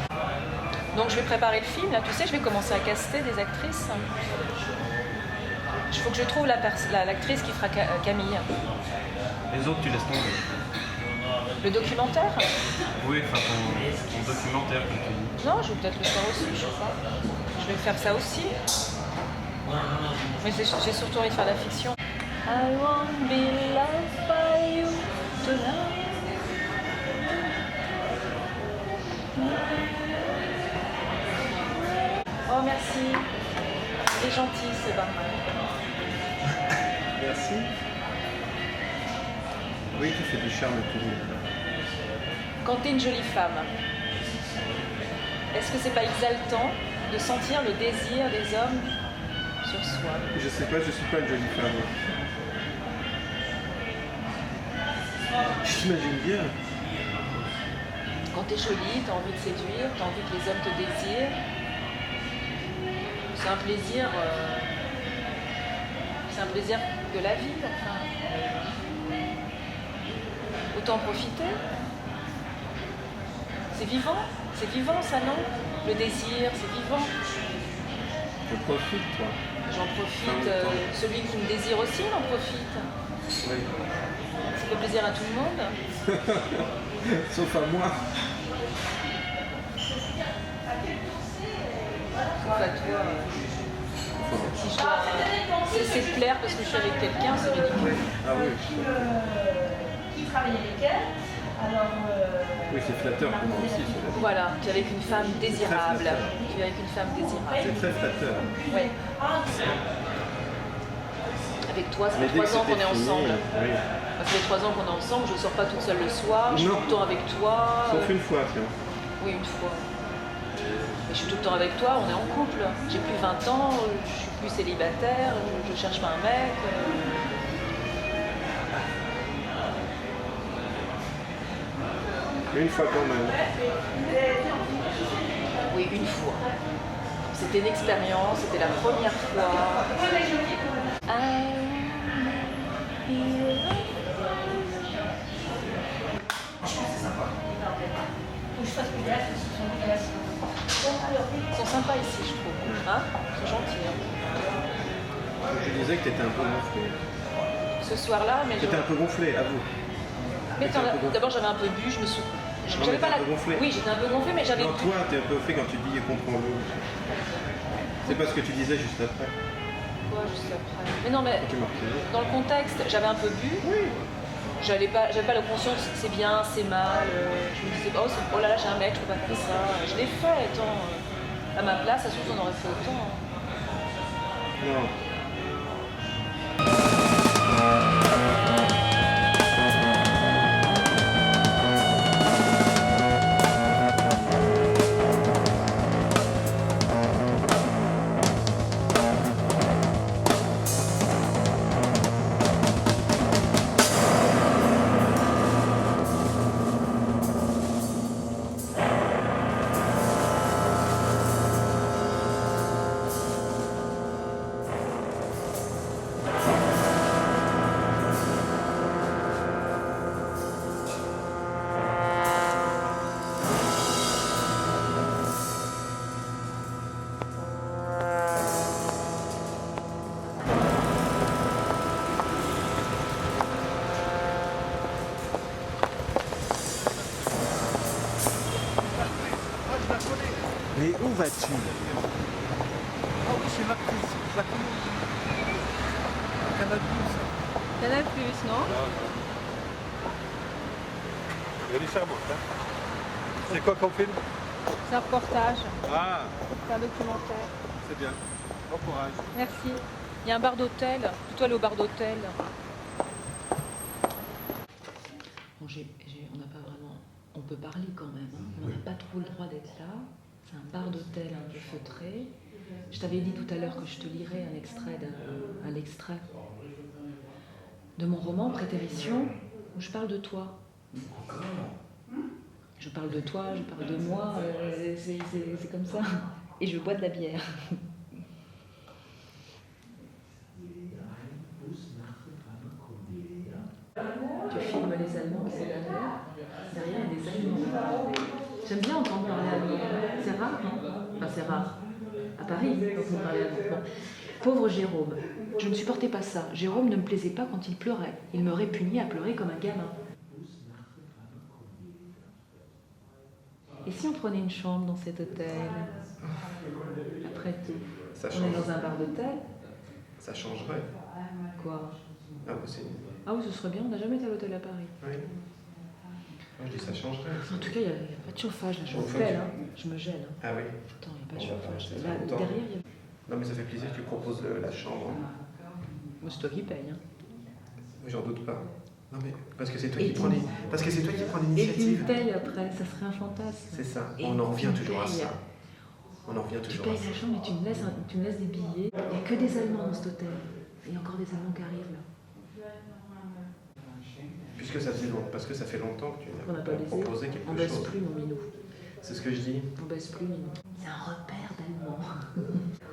Speaker 13: Donc je vais préparer le film, là, tu sais, je vais commencer à caster des actrices. Il faut que je trouve l'actrice qui fera Camille.
Speaker 8: Les autres, tu laisses tomber.
Speaker 13: Le documentaire?
Speaker 8: Oui, enfin ton documentaire, comme tu dis.
Speaker 13: Non, je vais peut-être le faire aussi, je sais pas. Je vais faire ça aussi. Mais j'ai surtout envie de faire de la fiction. I won't be loved by you tonight. Oh merci. Il est gentil ce barman.
Speaker 8: Merci. Oui, tu fais du charme tout le monde.
Speaker 13: Quand t'es une jolie femme, est-ce que c'est pas exaltant de sentir le désir des hommes sur soi?
Speaker 8: Je sais pas, je suis pas une jolie femme. J'imagine bien.
Speaker 13: Quand t'es jolie, t'as envie de séduire, t'as envie que les hommes te désirent. C'est un plaisir. C'est un plaisir de la vie, enfin. Autant profiter. C'est vivant ça, non? Le désir, c'est vivant.
Speaker 8: Je profite, toi.
Speaker 13: J'en profite. Celui qui me désire aussi, il en profite.
Speaker 8: Oui.
Speaker 13: Ça fait plaisir à tout le monde.
Speaker 8: Sauf à moi.
Speaker 13: Sauf à toi. Si je dois cesser de plaire parce que je suis avec quelqu'un, c'est ridicule.
Speaker 8: Ah oui.
Speaker 13: Qui travaille avec elle, alors...
Speaker 8: Oui, c'est flatteur pour moi aussi.
Speaker 13: Voilà, tu es avec une femme désirable. Tu es avec une femme désirable.
Speaker 8: C'est très flatteur.
Speaker 13: Oui. Avec toi, ça fait 3 ans qu'on est ensemble.
Speaker 8: Oui.
Speaker 13: Ça fait 3 ans qu'on est ensemble, je ne sors pas toute seule le soir, je suis tout le temps avec toi.
Speaker 8: Sauf une fois, tiens.
Speaker 13: Oui, une fois. Mais je suis tout le temps avec toi, on est en couple. J'ai plus 20 ans, je suis plus célibataire, je cherche pas un mec.
Speaker 8: Une fois quand même.
Speaker 13: Oui, une fois. C'était une expérience, c'était la première fois. Ils sont sympas ici, je trouve. Hein? Ils sont gentils. Hein?
Speaker 8: Je disais que t'étais un peu gonflé.
Speaker 13: Ce soir-là, mais
Speaker 8: T'étais un peu gonflé, avoue.
Speaker 13: Mais d'abord j'avais un peu bu, je me suis... J'avais pas la... Oui, j'étais un peu gonflée, mais j'avais...
Speaker 8: Non, toi, t'es un peu gonflé quand tu dis comprends-le. C'est pas ce que tu disais juste après.
Speaker 13: Quoi, juste après? Mais non, mais dans le contexte, j'avais un peu bu. Oui. J'avais pas la conscience, c'est bien, c'est mal. Je me disais, oh là là, j'ai un mec, je peux pas faire ça. Je l'ai fait, attends. À ma place, ça se trouve, on aurait fait autant.
Speaker 8: Non.
Speaker 15: Mais où vas-tu?
Speaker 16: Ah oui, c'est ma prise. Je la connais. Canal Plus.
Speaker 4: Canal Plus, non?
Speaker 16: Elle est charmante, hein. C'est quoi qu'on filme?
Speaker 4: C'est un reportage.
Speaker 16: Ah,
Speaker 4: C'est un documentaire.
Speaker 16: c'est bien. Bon courage.
Speaker 4: Merci. Il y a un bar d'hôtel. Plutôt aller au bar d'hôtel.
Speaker 6: Bon, on n'a pas vraiment... On peut parler quand même, hein. On n'a pas trop le droit d'être là. C'est un bar d'hôtel un peu feutré. Je t'avais dit tout à l'heure que je te lirais un extrait de mon roman Prétérition, où je parle de toi. Je parle de toi, je parle de moi, c'est comme ça. Et je bois de la bière. Tu filmes les Allemands qui sont derrière. Derrière, il y a des Allemands. J'aime bien entendre parler allemand. C'est rare, non? Enfin, c'est rare. À Paris, d'entendre parler allemand. Bon. Pauvre Jérôme. Je ne supportais pas ça. Jérôme ne me plaisait pas quand il pleurait. Il me répugnait à pleurer comme un gamin. Et si on prenait une chambre dans cet hôtel? Après tout,
Speaker 8: Ça
Speaker 6: on
Speaker 8: change.
Speaker 6: est dans un bar d'hôtel.
Speaker 8: Ça changerait.
Speaker 6: Quoi?
Speaker 8: Impossible.
Speaker 6: Ah oui, ce serait bien. On n'a jamais été à l'hôtel à Paris.
Speaker 8: Oui. Moi, je dis ça changerait.
Speaker 6: En tout cas, il n'y a pas de chauffage. Là, je me gèle. Hein. Je me gèle. Hein.
Speaker 8: Ah oui.
Speaker 6: Attends, il n'y a pas de
Speaker 8: Bon,
Speaker 6: chauffage.
Speaker 8: ça fait
Speaker 6: Là,
Speaker 8: longtemps.
Speaker 6: derrière, il y a...
Speaker 8: Non, mais ça fait plaisir que tu proposes la chambre.
Speaker 6: Moi, c'est toi qui paye. Hein.
Speaker 8: Oui, j'en doute pas. Non, mais parce que c'est toi
Speaker 6: Et
Speaker 8: qui prends
Speaker 6: tu-
Speaker 8: les... Parce que c'est toi qui prends
Speaker 6: Et tu me
Speaker 8: l'initiative.
Speaker 6: payes après. Ça serait un fantasme.
Speaker 8: C'est ça.
Speaker 6: Et
Speaker 8: On en revient
Speaker 6: tu
Speaker 8: toujours à
Speaker 6: payes.
Speaker 8: ça. On en revient
Speaker 6: Tu
Speaker 8: toujours à
Speaker 6: payes
Speaker 8: ça.
Speaker 6: la chambre et tu me laisses des billets. Il n'y a que des Allemands dans cet hôtel. Et encore des Allemands qui arrivent là.
Speaker 8: Puisque ça faisait long... Parce que ça fait longtemps que tu
Speaker 6: On n'a pas baisé.
Speaker 8: proposé quelque
Speaker 6: On baisse
Speaker 8: chose.
Speaker 6: plus, mon minou.
Speaker 8: C'est ce que je dis.
Speaker 6: On baisse plus, minou. C'est un repère d'Allemands.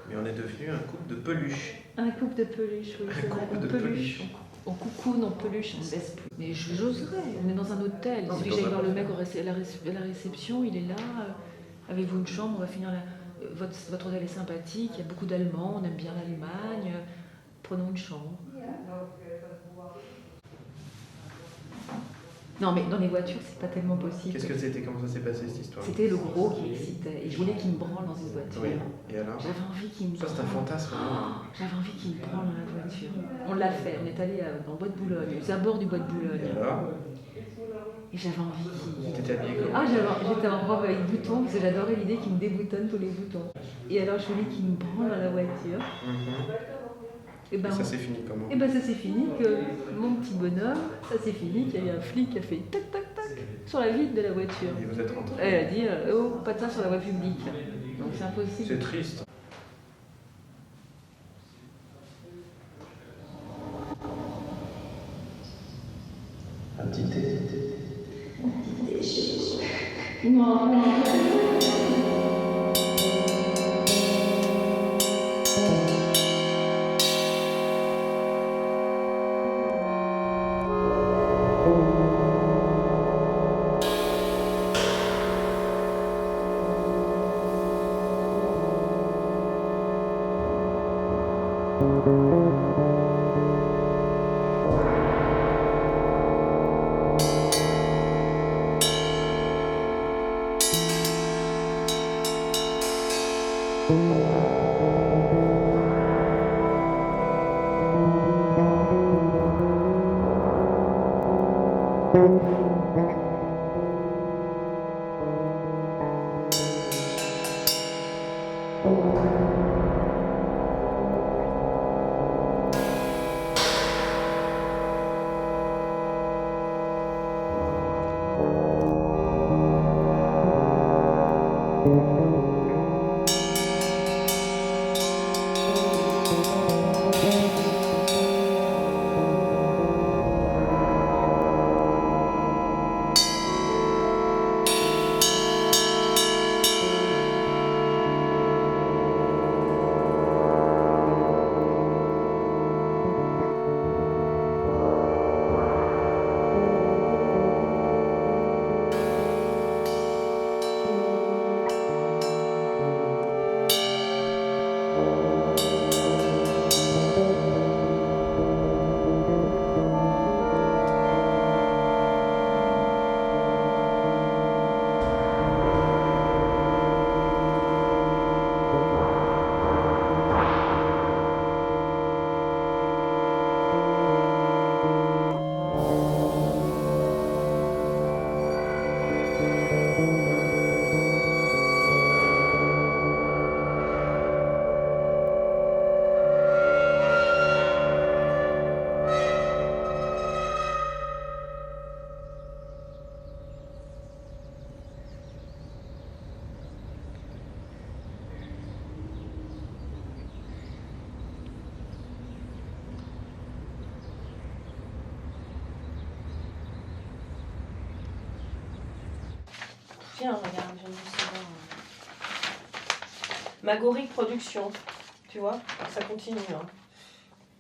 Speaker 8: Mais on est devenu un couple de peluches.
Speaker 6: Un couple de peluches, oui. c'est vrai.
Speaker 8: couple
Speaker 6: On
Speaker 8: de peluches.
Speaker 6: On coucoune en peluche, on ne baisse plus. Mais j'oserais, on est dans un hôtel. Il
Speaker 8: Non,
Speaker 6: suffit
Speaker 8: mais
Speaker 6: que j'aille
Speaker 8: dans
Speaker 6: voir
Speaker 8: un-
Speaker 6: le mec à la réception, il est là. Avez-vous une chambre? On va finir la... votre hôtel est sympathique, il y a beaucoup d'Allemands, on aime bien l'Allemagne. Prenons une chambre. Non, mais dans les voitures, c'est pas tellement possible.
Speaker 8: Qu'est-ce que c'était? Comment ça s'est passé cette histoire?
Speaker 6: C'était le gros qui excitait. Et je voulais qu'il me branle dans une voiture.
Speaker 8: Oui. Et alors?
Speaker 6: J'avais envie qu'il me
Speaker 8: Ça, c'est un
Speaker 6: branle.
Speaker 8: fantasme.
Speaker 6: Oh, j'avais envie qu'il me branle dans la voiture. On l'a fait, on est allé dans le bois de Boulogne, aux abords du bois de Boulogne.
Speaker 8: Et alors?
Speaker 6: Et j'avais envie qu'il...
Speaker 8: T'étais habillée comment?
Speaker 6: Ah, j'étais en robe avec boutons, parce que j'adorais l'idée qu'il me déboutonne tous les boutons. Et alors je voulais qu'il me branle dans la voiture. Et ben,
Speaker 8: Et ça s'est fini comment?
Speaker 6: Et ben ça s'est fini que mon petit bonhomme, ça s'est fini qu'il y a eu un flic qui a fait tac tac tac sur la vitre de la voiture.
Speaker 8: Et vous êtes rentrés?
Speaker 6: Elle a dit oh, pas de ça sur la voie publique. Donc c'est impossible.
Speaker 8: C'est triste. Un petit thé.
Speaker 12: Tiens, regarde, je viens de recevoir. Magoric Productions, tu vois, ça continue. Hein.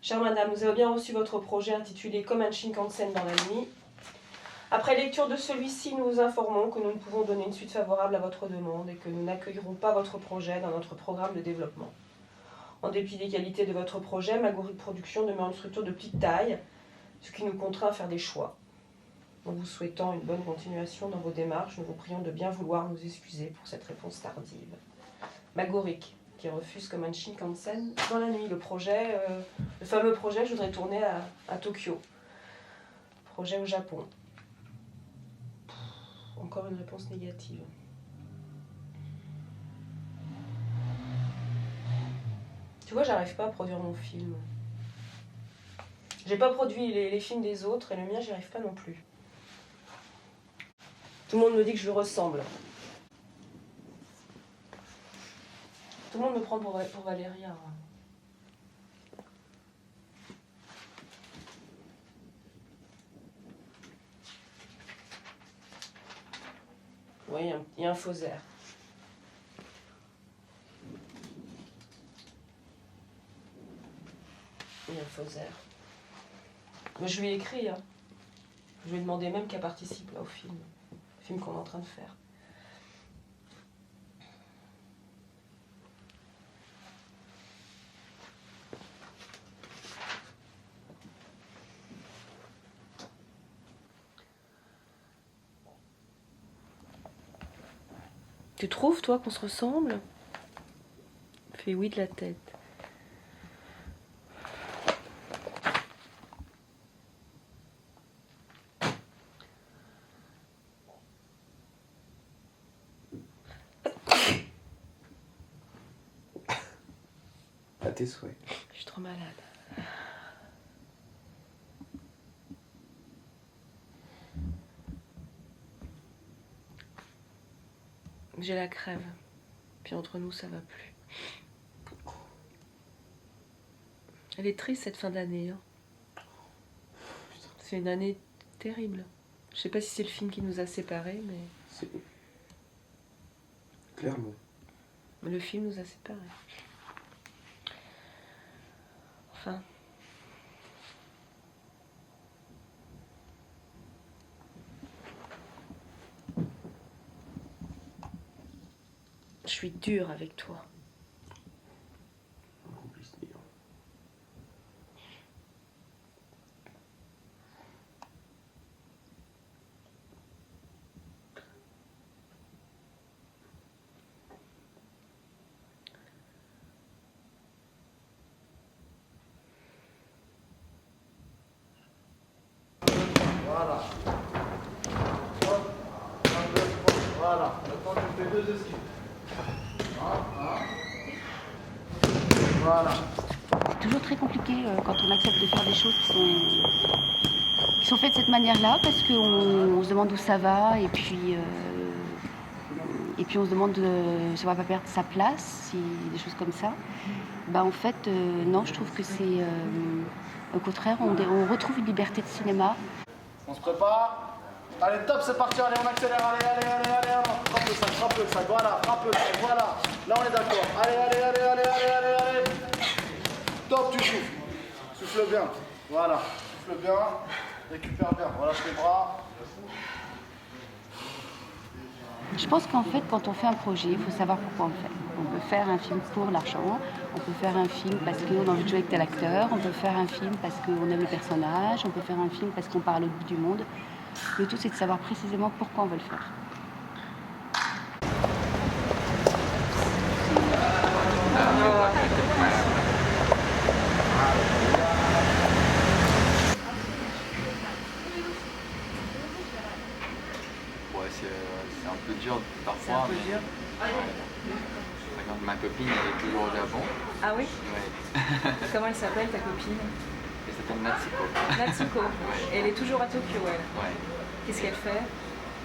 Speaker 12: Chère madame, nous avons bien reçu votre projet intitulé Comme un Shinkansen dans la nuit. Après lecture de celui-ci, nous vous informons que nous ne pouvons donner une suite favorable à votre demande et que nous n'accueillerons pas votre projet dans notre programme de développement. En dépit des qualités de votre projet, Magoric Productions demeure une structure de petite taille, ce qui nous contraint à faire des choix. En vous souhaitant une bonne continuation dans vos démarches, nous vous prions de bien vouloir nous excuser pour cette réponse tardive. Magoric, qui refuse comme un Shinkansen dans la nuit. Le fameux projet, je voudrais tourner à Tokyo. Projet au Japon. Encore une réponse négative. Tu vois, j'arrive pas à produire mon film. J'ai pas produit les films des autres et le mien, j'y arrive pas non plus. Tout le monde me dit que je lui ressemble. Tout le monde me prend pour Valéria. Oui, il y a un faux air. Il y a un faux air. Mais je lui ai écrit, hein. Je lui ai demandé même qu'elle participe là au film qu'on est en train de faire. Tu trouves, toi, qu'on se ressemble? Fais oui de la tête.
Speaker 8: À tes souhaits.
Speaker 12: Je suis trop malade. J'ai la crève. Puis entre nous, ça va plus. Elle est triste cette fin d'année. Hein. C'est une année terrible. Je sais pas si c'est le film qui nous a séparés, mais...
Speaker 8: C'est... Clairement.
Speaker 12: Mais le film nous a séparés. Enfin... Je suis dure avec toi.
Speaker 16: Voilà. Voilà. Maintenant, tu fais 2 esquives. Voilà.
Speaker 1: C'est toujours très compliqué quand on accepte de faire des choses qui sont faites de cette manière-là, parce qu'on se demande où ça va, et puis on se demande si on va pas perdre sa place, des choses comme ça. Bah en fait, non, je trouve que c'est au contraire, on retrouve une liberté de cinéma.
Speaker 16: On se prépare. Allez, top, c'est parti, allez, on accélère, allez, frappe le sac, voilà, frappe le sac, voilà. Là, on est d'accord. Allez. Top, tu souffles. Souffle bien, voilà. Souffle bien, récupère bien, relâche les bras.
Speaker 1: Je pense qu'en fait, quand on fait un projet, il faut savoir pourquoi on le fait. On peut faire un film pour l'argent, on peut faire un film parce qu'on a envie de jouer avec tel acteur, on peut faire un film parce qu'on aime le personnage, on peut faire un film parce qu'on parle au bout du monde. Le tout, c'est de savoir précisément pourquoi on veut le faire.
Speaker 17: Ouais, c'est un peu dur parfois.
Speaker 12: C'est un peu dur.
Speaker 17: Regarde, ma copine, elle est toujours au Japon.
Speaker 13: Ah oui?
Speaker 17: Ouais.
Speaker 13: Comment elle s'appelle, ta copine?
Speaker 17: Elle s'appelle Natsuko.
Speaker 13: Natsuko.
Speaker 17: Ouais.
Speaker 13: Et elle est toujours à Tokyo, elle?
Speaker 17: Ouais.
Speaker 13: Qu'est-ce qu'elle fait?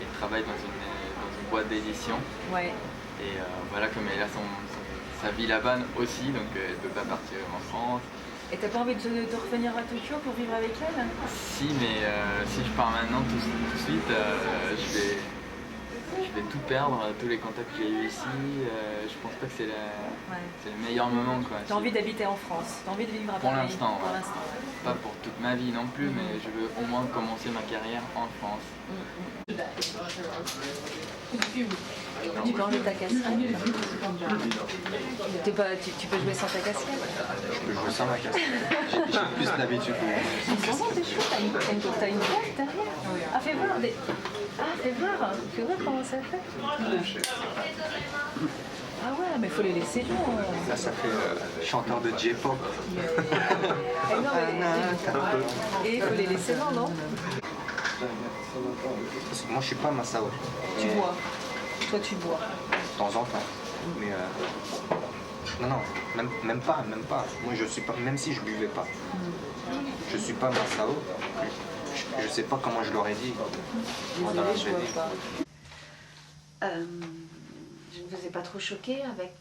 Speaker 17: Elle travaille dans une boîte d'édition.
Speaker 13: Ouais.
Speaker 17: Et voilà, comme elle a sa vie là-bas aussi, donc elle ne peut pas partir en France.
Speaker 13: Et t'as pas envie de revenir à Tokyo pour vivre avec elle?
Speaker 17: Si, mais si je pars maintenant tout de suite, je vais tout perdre, tous les contacts que j'ai eu ici. Je pense pas que c'est le meilleur moment, quoi.
Speaker 13: T'as envie d'habiter en France, t'as envie de vivre à
Speaker 17: Pour
Speaker 13: Paris.
Speaker 17: l'instant,
Speaker 13: Pour
Speaker 17: ouais.
Speaker 13: l'instant.
Speaker 17: Pas pour toute ma vie non plus, mais je veux au moins commencer ma carrière en France.
Speaker 13: Tu peux enlever ta casquette. Tu peux jouer sans ta casquette.
Speaker 18: Je peux jouer sans ma casquette. J'ai plus d'habitude.
Speaker 13: C'est chouette, t'as une boîte derrière. Ah, fais voir. Fais voir comment ça fait. Ah ouais, mais il faut les laisser longs.
Speaker 18: Là, ça fait chanteur de J-pop.
Speaker 13: Et il faut les laisser longs, non?
Speaker 18: Parce que moi, je suis pas Masao.
Speaker 13: Tu bois. Toi, tu bois.
Speaker 18: De temps en temps. Mais non, même pas. Moi, je suis pas. Même si je buvais pas, je suis pas Masao. Je sais pas comment je l'aurais dit.
Speaker 1: Désolée, je vois pas. Je ne vous ai pas trop choquée avec...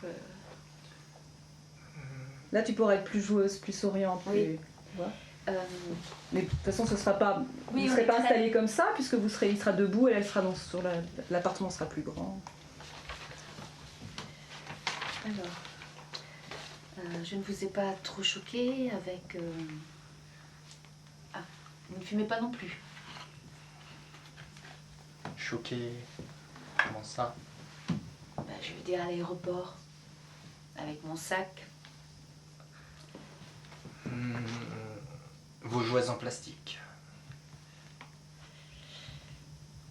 Speaker 13: Là, tu pourrais être plus joueuse, plus souriante.
Speaker 1: Oui.
Speaker 13: Tu vois. Mais de toute façon, ce sera pas,
Speaker 1: Oui,
Speaker 13: vous ne
Speaker 1: on
Speaker 13: serez
Speaker 1: est
Speaker 13: pas
Speaker 1: très-
Speaker 13: installé comme ça, puisque il sera debout et elle sera sur l'appartement sera plus grand.
Speaker 1: Alors, je ne vous ai pas trop choquée avec... Ah, vous ne fumez pas non plus.
Speaker 18: Choqué. Comment ça?
Speaker 1: Je veux dire à l'aéroport, avec mon sac.
Speaker 18: Vos jouets en plastique.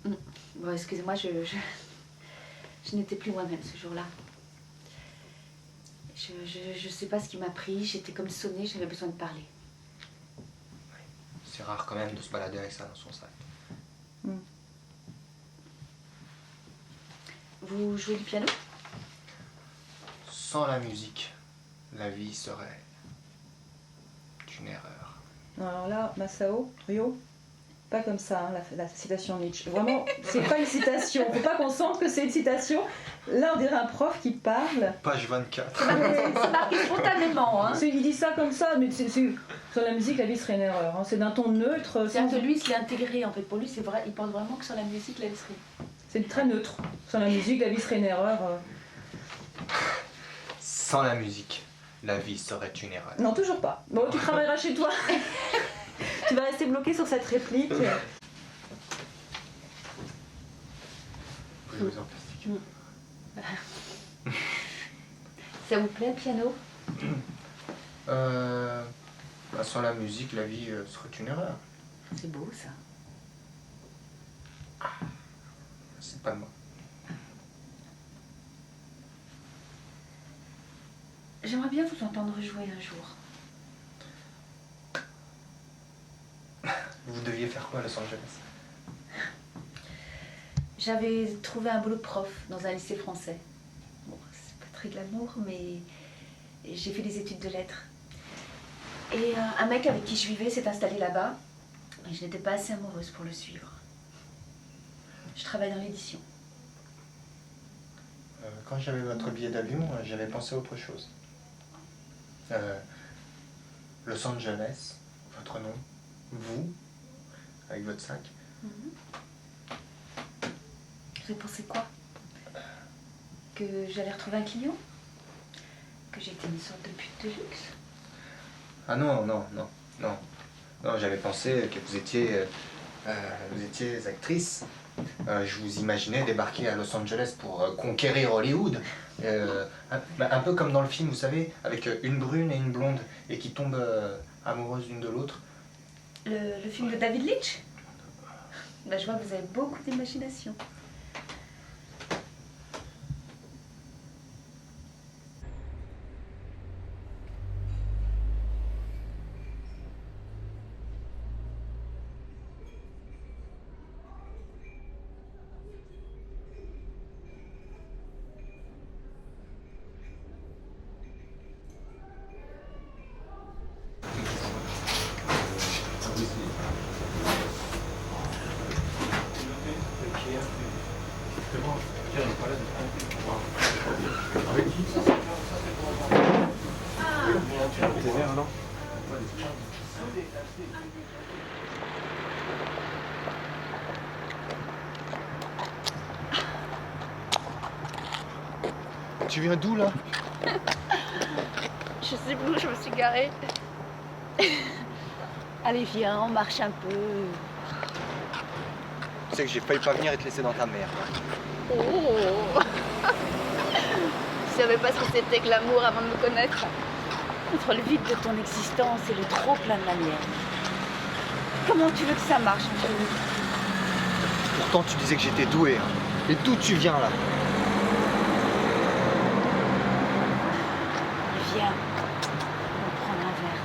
Speaker 1: Bon, excusez-moi, je n'étais plus moi-même ce jour-là. Je sais pas ce qui m'a pris, j'étais comme sonnée, j'avais besoin de parler.
Speaker 18: C'est rare quand même de se balader avec ça dans son sac.
Speaker 1: Vous jouez du piano?
Speaker 18: Sans la musique, la vie serait une erreur.
Speaker 13: Non, alors là, Masao, Ryo, pas comme ça, hein, la citation Nietzsche. Vraiment, c'est pas une citation. Faut pas qu'on sente que c'est une citation. Là, on dirait un prof qui parle.
Speaker 18: Page 24.
Speaker 1: C'est marqué spontanément. Hein.
Speaker 13: Il dit ça comme ça, mais sur la musique, la vie serait une erreur. Hein. C'est d'un ton neutre.
Speaker 1: C'est-à-dire que lui, il se l'est intégré en fait. Pour lui, c'est vrai, il pense vraiment que sur la musique, la vie serait...
Speaker 13: C'est très neutre. Sur la musique, la vie serait une erreur.
Speaker 18: Sans la musique, la vie serait une erreur.
Speaker 13: Non, toujours pas. Bon, tu travailleras chez toi. Tu vas rester bloqué sur cette réplique.
Speaker 18: Vous jouez en plastique.
Speaker 1: Ça vous plaît le piano?
Speaker 18: Sans la musique, la vie serait une erreur.
Speaker 1: C'est beau ça.
Speaker 18: C'est pas moi.
Speaker 1: J'aimerais bien vous entendre jouer un jour.
Speaker 18: Vous deviez faire quoi à Los Angeles?
Speaker 1: J'avais trouvé un boulot de prof dans un lycée français. Bon, c'est pas très glamour, mais j'ai fait des études de lettres. Et un mec avec qui je vivais s'est installé là-bas. Et je n'étais pas assez amoureuse pour le suivre. Je travaille dans l'édition.
Speaker 18: Quand j'avais votre billet d'avion, j'avais pensé à autre chose. Los Angeles, votre nom, vous, avec votre sac.
Speaker 1: Vous avez pensé quoi? Que j'allais retrouver un client? Que j'étais une sorte de pute de luxe?
Speaker 18: Ah non, j'avais pensé que vous étiez actrice. Je vous imaginais débarquer à Los Angeles pour conquérir Hollywood. Un peu comme dans le film, vous savez, avec une brune et une blonde, et qui tombent amoureuses l'une de l'autre.
Speaker 1: Le film de David Lynch? Ben, je vois que vous avez beaucoup d'imagination.
Speaker 15: tu viens d'où là?
Speaker 1: Je sais plus où je me suis garée. Allez, viens, on marche un peu.
Speaker 15: Tu sais que j'ai failli pas venir et te laisser dans ta merde.
Speaker 1: Oh. Je savais pas ce que c'était que l'amour avant de me connaître. Entre le vide de ton existence et le trop plein de la mienne. Comment tu veux que ça marche entre nous?
Speaker 15: Pourtant tu disais que j'étais doué. Hein. Et d'où tu viens là?
Speaker 1: Viens, on va prendre un verre.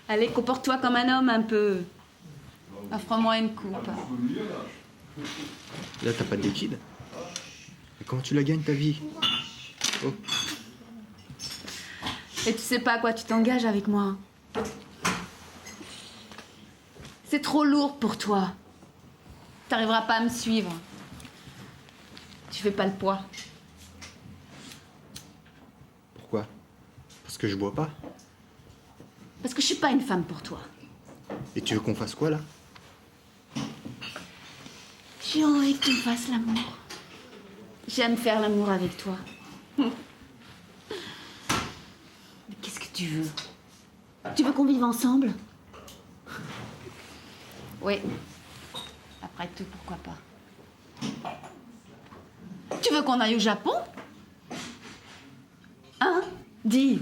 Speaker 1: Allez, comporte-toi comme un homme un peu. Offre-moi une coupe.
Speaker 15: Là t'as pas de liquide. Et comment tu la gagnes ta vie? Oh.
Speaker 1: Et tu sais pas à quoi tu t'engages avec moi. C'est trop lourd pour toi. T'arriveras pas à me suivre. Tu fais pas le poids.
Speaker 15: Pourquoi? Parce que je bois pas.
Speaker 1: Parce que je suis pas une femme pour toi.
Speaker 15: Et tu veux qu'on fasse quoi là?
Speaker 1: J'ai envie que tu me fasses l'amour. J'aime faire l'amour avec toi. Mais qu'est-ce que tu veux? Tu veux qu'on vive ensemble? Oui. Après tout, pourquoi pas? Tu veux qu'on aille au Japon? Hein? Dis.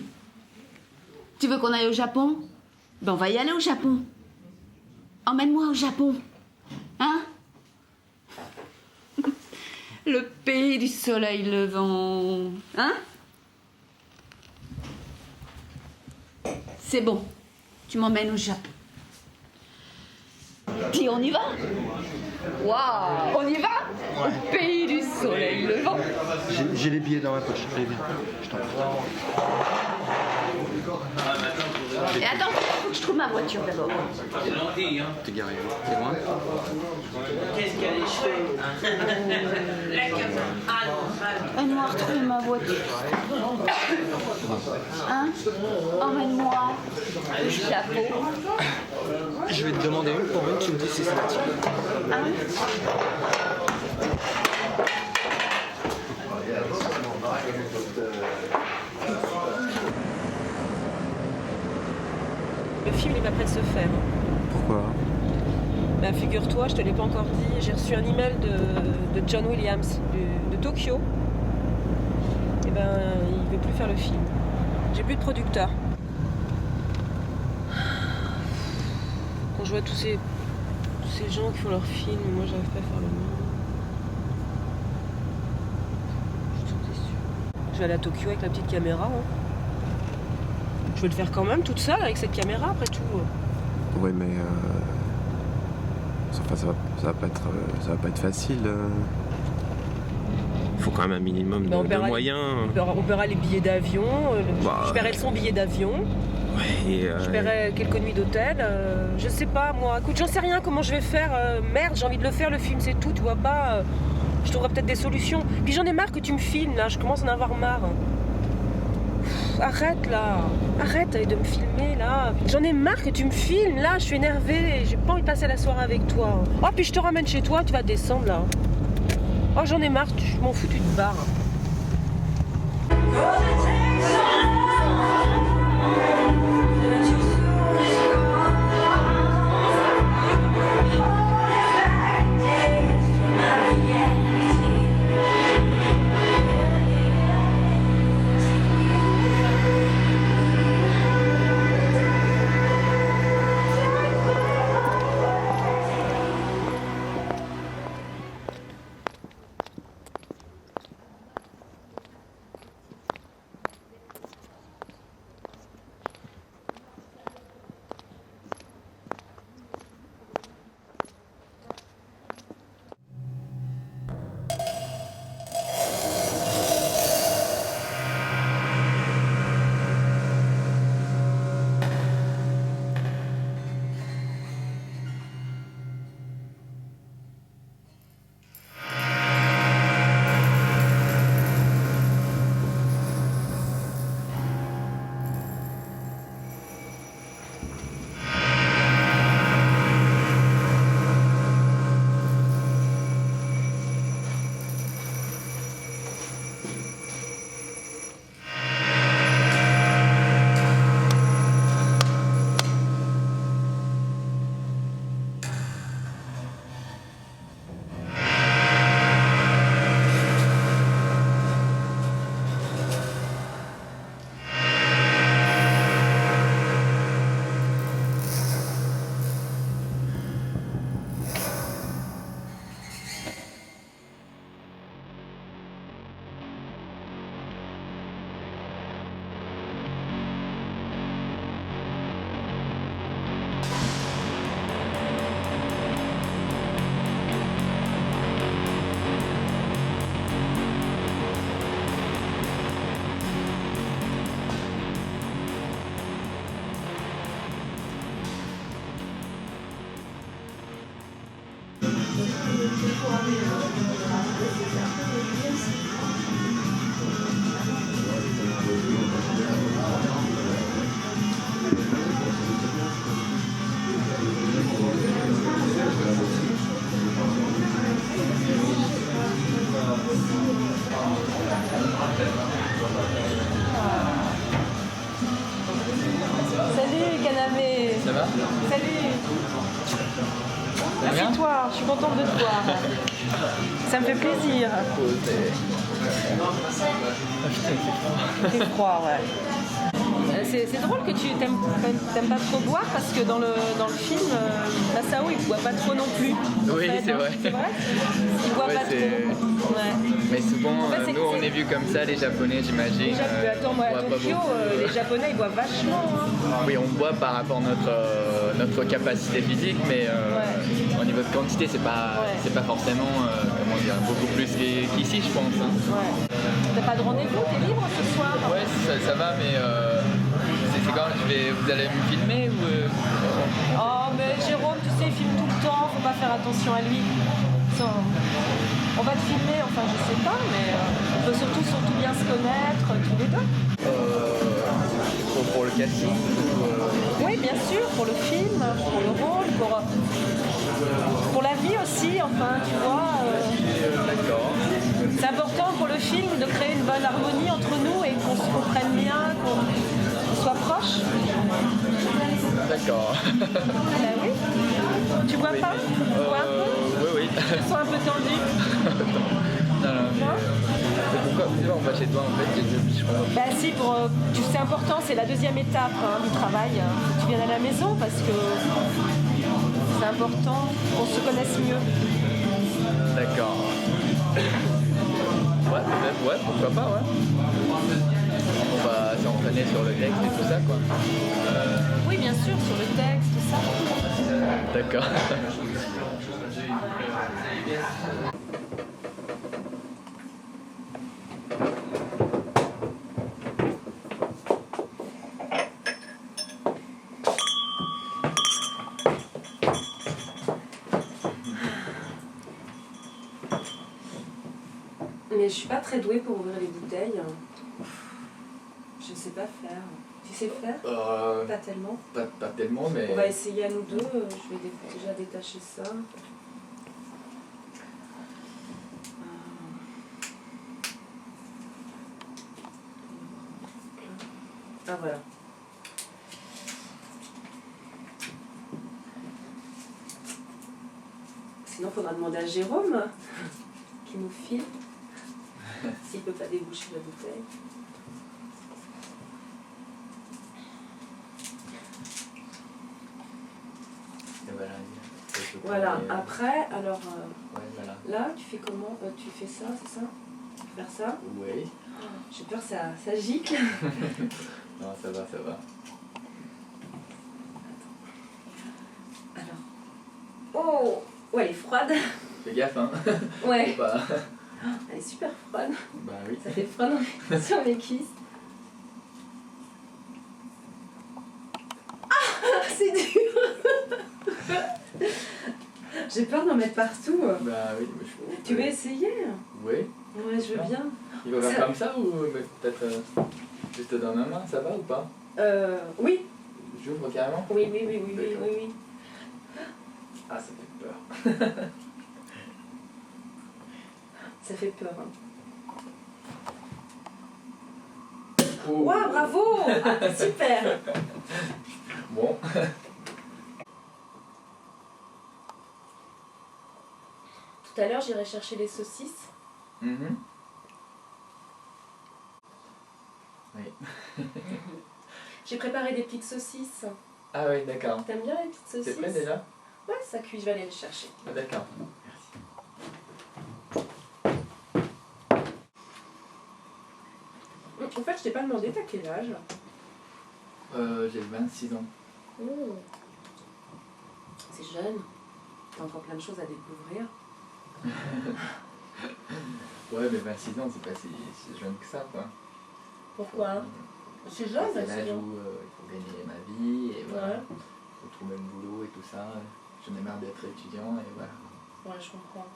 Speaker 1: Tu veux qu'on aille au Japon? Ben on va y aller au Japon. Emmène-moi au Japon. Hein? Le pays du soleil levant. Hein? C'est bon. Tu m'emmènes au Japon. Puis on y va? Waouh! On y va? Au pays du soleil levant.
Speaker 15: J'ai les billets dans ma poche. Allez, viens. Je t'en prie.
Speaker 1: Et attends, faut que je trouve ma voiture d'abord.
Speaker 15: T'es garé où? T'es loin?
Speaker 9: Qu'est-ce qu'elle est chouette.
Speaker 1: Emmène-moi retrouver ma voiture. Hein? Emmène-moi au Japon.
Speaker 15: Je vais te demander une pour une, tu me dis si c'est la tienne.
Speaker 1: Hein?
Speaker 4: Le film, il va près de se faire.
Speaker 8: Pourquoi?
Speaker 4: Ben, figure-toi, je te l'ai pas encore dit, j'ai reçu un email de John Williams de Tokyo. Et ben, il veut plus faire le film. J'ai plus de producteur. Quand je vois tous ces gens qui font leurs films, moi j'arrive pas à faire le mien. Je suis déçue. Je vais aller à Tokyo avec la petite caméra. Hein. Je vais le faire quand même toute seule avec cette caméra après tout.
Speaker 8: Ouais, mais enfin, ça va pas être facile. Il faut quand même un minimum de moyens.
Speaker 4: On paiera les billets d'avion. Je paierai son billet d'avion.
Speaker 8: Ouais,
Speaker 4: je paierai quelques nuits d'hôtel. Je sais pas moi. Écoute, j'en sais rien comment je vais faire. Merde, j'ai envie de le faire le film, c'est tout. Tu vois pas. Je trouverai peut-être des solutions. Puis j'en ai marre que tu me filmes là. Je commence à en avoir marre. Arrête là, arrête de me filmer là. J'en ai marre que tu me filmes là, je suis énervée, j'ai pas envie de passer la soirée avec toi. Oh puis je te ramène chez toi, tu vas descendre là. Oh j'en ai marre, je m'en fous, tu te barres. Salut Canamé.
Speaker 17: Ça va?
Speaker 4: Salut. Assieds-toi, je suis contente de te voir. Ça me fait plaisir. C'est froid, ouais. C'est drôle que tu t'aimes pas trop boire parce que dans le film, Masao il boit pas trop non plus.
Speaker 17: Oui,
Speaker 4: fait,
Speaker 17: c'est
Speaker 4: hein.
Speaker 17: vrai.
Speaker 4: C'est vrai. Il boit
Speaker 17: Ouais,
Speaker 4: pas trop. Ouais.
Speaker 17: Mais souvent,
Speaker 4: En fait,
Speaker 17: nous on est vus comme ça, les Japonais, j'imagine.
Speaker 4: Attends, moi à
Speaker 17: boit pas
Speaker 4: Tokyo,
Speaker 17: beaucoup.
Speaker 4: les Japonais ils boivent vachement. Hein.
Speaker 17: Oui, on boit par rapport à notre capacité physique, mais au niveau de quantité, c'est pas forcément comment dire, beaucoup plus qu'ici, je pense. Hein.
Speaker 4: Ouais. T'as pas de rendez-vous, t'es libre ce soir?
Speaker 17: Ouais, ça va, mais c'est quand vous allez me filmer ou
Speaker 4: Oh, mais Jérôme, tu sais, il filme tout le temps, faut pas faire attention à lui. On va te filmer, enfin je sais pas, mais on peut surtout bien se connaître tous les deux.
Speaker 17: Pour le casting
Speaker 4: Oui, bien sûr, pour le film, pour le rôle, pour la vie aussi, enfin, tu vois.
Speaker 17: D'accord.
Speaker 4: C'est important pour le film de créer une bonne harmonie entre nous et qu'on se comprenne bien, qu'on soit proche.
Speaker 17: D'accord.
Speaker 4: Ben oui. Tu bois pas? Tu bois un peu?
Speaker 17: Oui.
Speaker 4: Tu te sens un peu tendu?
Speaker 17: Non. Pourquoi on va chez toi en fait? Je comprends.
Speaker 4: Bah si, c'est important, c'est la deuxième étape du travail. Faut que tu viennes à la maison parce que c'est important qu'on se connaisse mieux.
Speaker 17: D'accord. Ouais, peut-être, ouais, pourquoi pas, ouais. On va s'entraîner sur le texte et tout ça, quoi.
Speaker 4: Oui, bien sûr, sur le texte, tout ça.
Speaker 17: D'accord.
Speaker 4: Mais je suis pas très douée pour ouvrir les bouteilles. Je sais pas faire. Tu sais faire? Pas tellement.
Speaker 17: Pas tellement, mais...
Speaker 4: On va essayer à nous deux. Je vais déjà détacher ça. Ah voilà. Sinon, il faudra demander à Jérôme qui nous filme s'il peut pas déboucher la bouteille. Voilà, après, alors là, tu fais comment? Tu fais ça, c'est ça? Faire ça?
Speaker 17: Oui.
Speaker 4: J'ai peur que ça gicle.
Speaker 17: Non, ça va.
Speaker 4: Alors. Oh! Ouais, elle est froide.
Speaker 17: Fais gaffe, hein.
Speaker 4: Ouais.
Speaker 17: Faut pas...
Speaker 4: Elle est super froide.
Speaker 17: Bah oui.
Speaker 4: Ça fait froid sur mes cuisses. Ah! C'est dur! J'ai peur d'en mettre partout.
Speaker 17: Bah oui, mais je...
Speaker 4: Tu veux essayer?
Speaker 17: Oui.
Speaker 4: Ouais, je veux bien.
Speaker 17: Il va faire comme ça ou peut-être juste dans ma main, ça va ou pas?
Speaker 4: Oui.
Speaker 17: J'ouvre carrément?
Speaker 4: Oui.
Speaker 17: Ah, ça fait peur.
Speaker 4: Ça fait peur. Hein.
Speaker 17: Oh.
Speaker 4: Wow, bravo! Ah, super!
Speaker 17: Bon.
Speaker 4: Tout à l'heure, j'irai chercher les saucisses.
Speaker 17: Oui.
Speaker 4: J'ai préparé des petites saucisses.
Speaker 17: Ah oui, d'accord.
Speaker 4: T'aimes bien les petites saucisses?
Speaker 17: C'est prêt déjà?
Speaker 4: Ouais, ça cuit, je vais aller les chercher.
Speaker 17: Ah, d'accord.
Speaker 4: En fait, je t'ai pas demandé, t'as quel âge?
Speaker 17: J'ai 26 ans.
Speaker 4: Oh. C'est jeune. T'as encore plein de choses à découvrir.
Speaker 17: Ouais, mais 26 ans, c'est pas si jeune que ça, quoi.
Speaker 4: Pourquoi? C'est jeune,
Speaker 17: c'est
Speaker 4: c'est
Speaker 17: l'âge
Speaker 4: jeune.
Speaker 17: où il faut gagner ma vie, et voilà.
Speaker 4: Ouais.
Speaker 17: Il faut trouver un boulot et tout ça. J'en ai marre d'être étudiant, et voilà.
Speaker 4: Ouais, je comprends.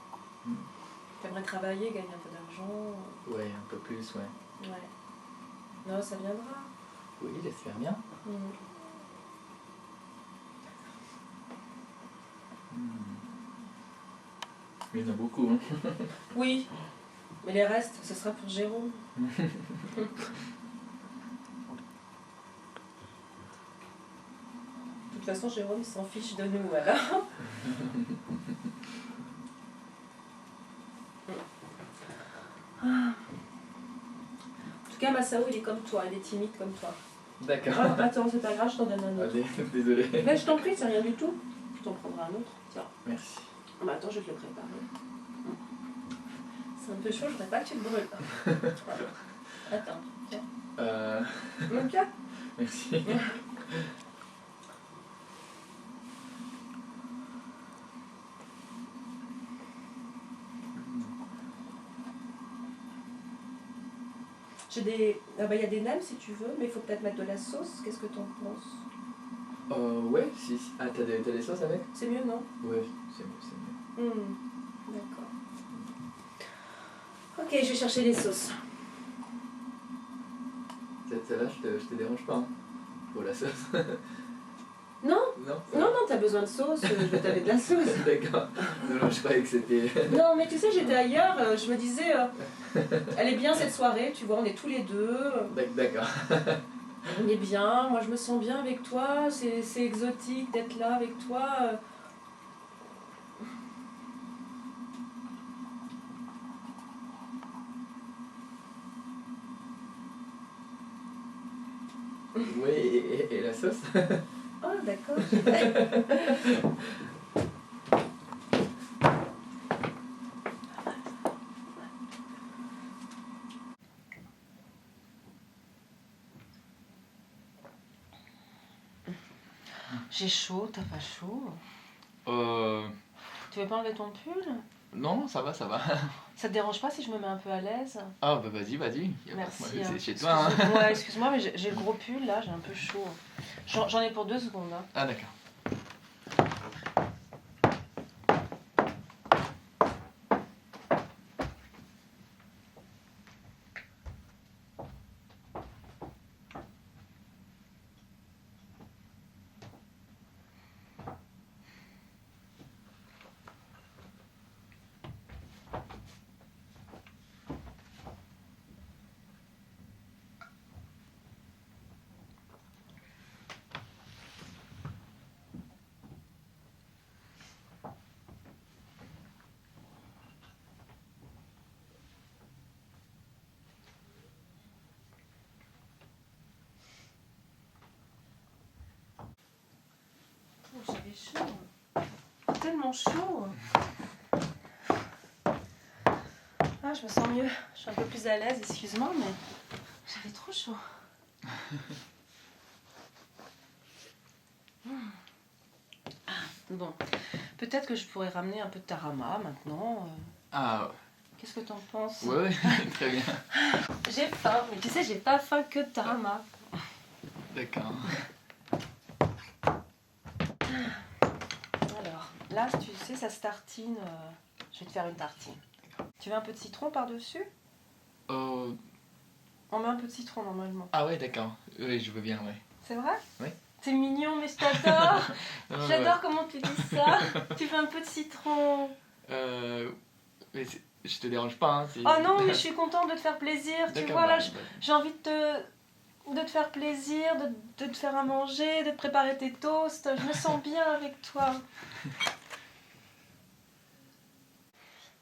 Speaker 12: T'aimerais travailler, gagner un peu d'argent?
Speaker 17: Ouais, un peu plus, ouais.
Speaker 12: Ouais. Non, ça viendra.
Speaker 17: Oui, j'espère bien. Il y en a beaucoup, hein.
Speaker 12: Oui, mais les restes, ce sera pour Jérôme. De toute façon, Jérôme, il s'en fiche de nous, alors. En tout cas, Massao, il est comme toi, il est timide comme toi.
Speaker 17: D'accord.
Speaker 12: Ah, attends, c'est pas grave, je t'en donne un autre.
Speaker 17: Désolé.
Speaker 12: Mais je t'en prie, c'est rien du tout. Je t'en prendrai un autre. Tiens.
Speaker 17: Merci.
Speaker 12: Ah, bah, attends, je vais te le préparer. C'est un peu chaud, je voudrais pas que tu te brûles. Voilà. Attends, tiens. Ok.
Speaker 17: Merci.
Speaker 12: J'ai des... Ah bah, il y a des nems si tu veux, mais il faut peut-être mettre de la sauce. Qu'est-ce que t'en penses?
Speaker 17: Ouais, si. Ah, t'as des sauces avec?
Speaker 12: C'est mieux, non?
Speaker 17: Ouais, c'est mieux.
Speaker 12: D'accord. Ok, je vais chercher les sauces.
Speaker 17: Celle-là, je te dérange pas, hein, pour la sauce.
Speaker 12: Non?
Speaker 17: Non,
Speaker 12: Non, t'as besoin de sauce, je vais t'amener de la sauce.
Speaker 17: D'accord. Non, je croyais que c'était...
Speaker 12: Non, mais tu sais, j'étais ailleurs, je me disais, elle est bien cette soirée, tu vois, on est tous les deux.
Speaker 17: D'accord.
Speaker 12: On est bien, moi je me sens bien avec toi, c'est exotique d'être là avec toi.
Speaker 17: Oui, et la sauce?
Speaker 12: Oh, d'accord. J'ai chaud, t'as pas chaud? Tu veux pas enlever ton pull?
Speaker 17: Non, ça va, ça va.
Speaker 12: Ça te dérange pas si je me mets un peu à l'aise?
Speaker 17: Ah, bah vas-y.
Speaker 12: Merci.
Speaker 17: C'est chez toi, hein.
Speaker 12: Ouais, excuse-moi, mais j'ai le gros pull là, j'ai un peu chaud. J'en ai pour 2 secondes. Hein.
Speaker 17: Ah, d'accord.
Speaker 12: J'avais chaud. Tellement chaud. Ah, je me sens mieux. Je suis un peu plus à l'aise, excuse-moi, mais j'avais trop chaud. Bon, peut-être que je pourrais ramener un peu de tarama maintenant.
Speaker 17: Ah,
Speaker 12: Qu'est-ce que t'en penses?
Speaker 17: ouais, très bien.
Speaker 12: J'ai faim, mais tu sais, j'ai pas faim que de tarama.
Speaker 17: D'accord.
Speaker 12: Alors, là, tu sais, ça se tartine. Je vais te faire une tartine. Tu veux un peu de citron par-dessus? On met un peu de citron normalement.
Speaker 17: Ah ouais, d'accord. Oui, je veux bien, ouais.
Speaker 12: C'est vrai?
Speaker 17: Oui.
Speaker 12: C'est mignon, mais je t'adore.
Speaker 17: Non,
Speaker 12: J'adore
Speaker 17: ouais.
Speaker 12: comment tu dis ça. Tu veux un peu de citron?
Speaker 17: Mais je te dérange pas, hein.
Speaker 12: Oh non, mais je suis contente de te faire plaisir. Tu
Speaker 17: D'accord,
Speaker 12: vois, là,
Speaker 17: bah,
Speaker 12: j'ai envie de te faire plaisir, de te faire à manger, de te préparer tes toasts. Je me sens bien avec toi.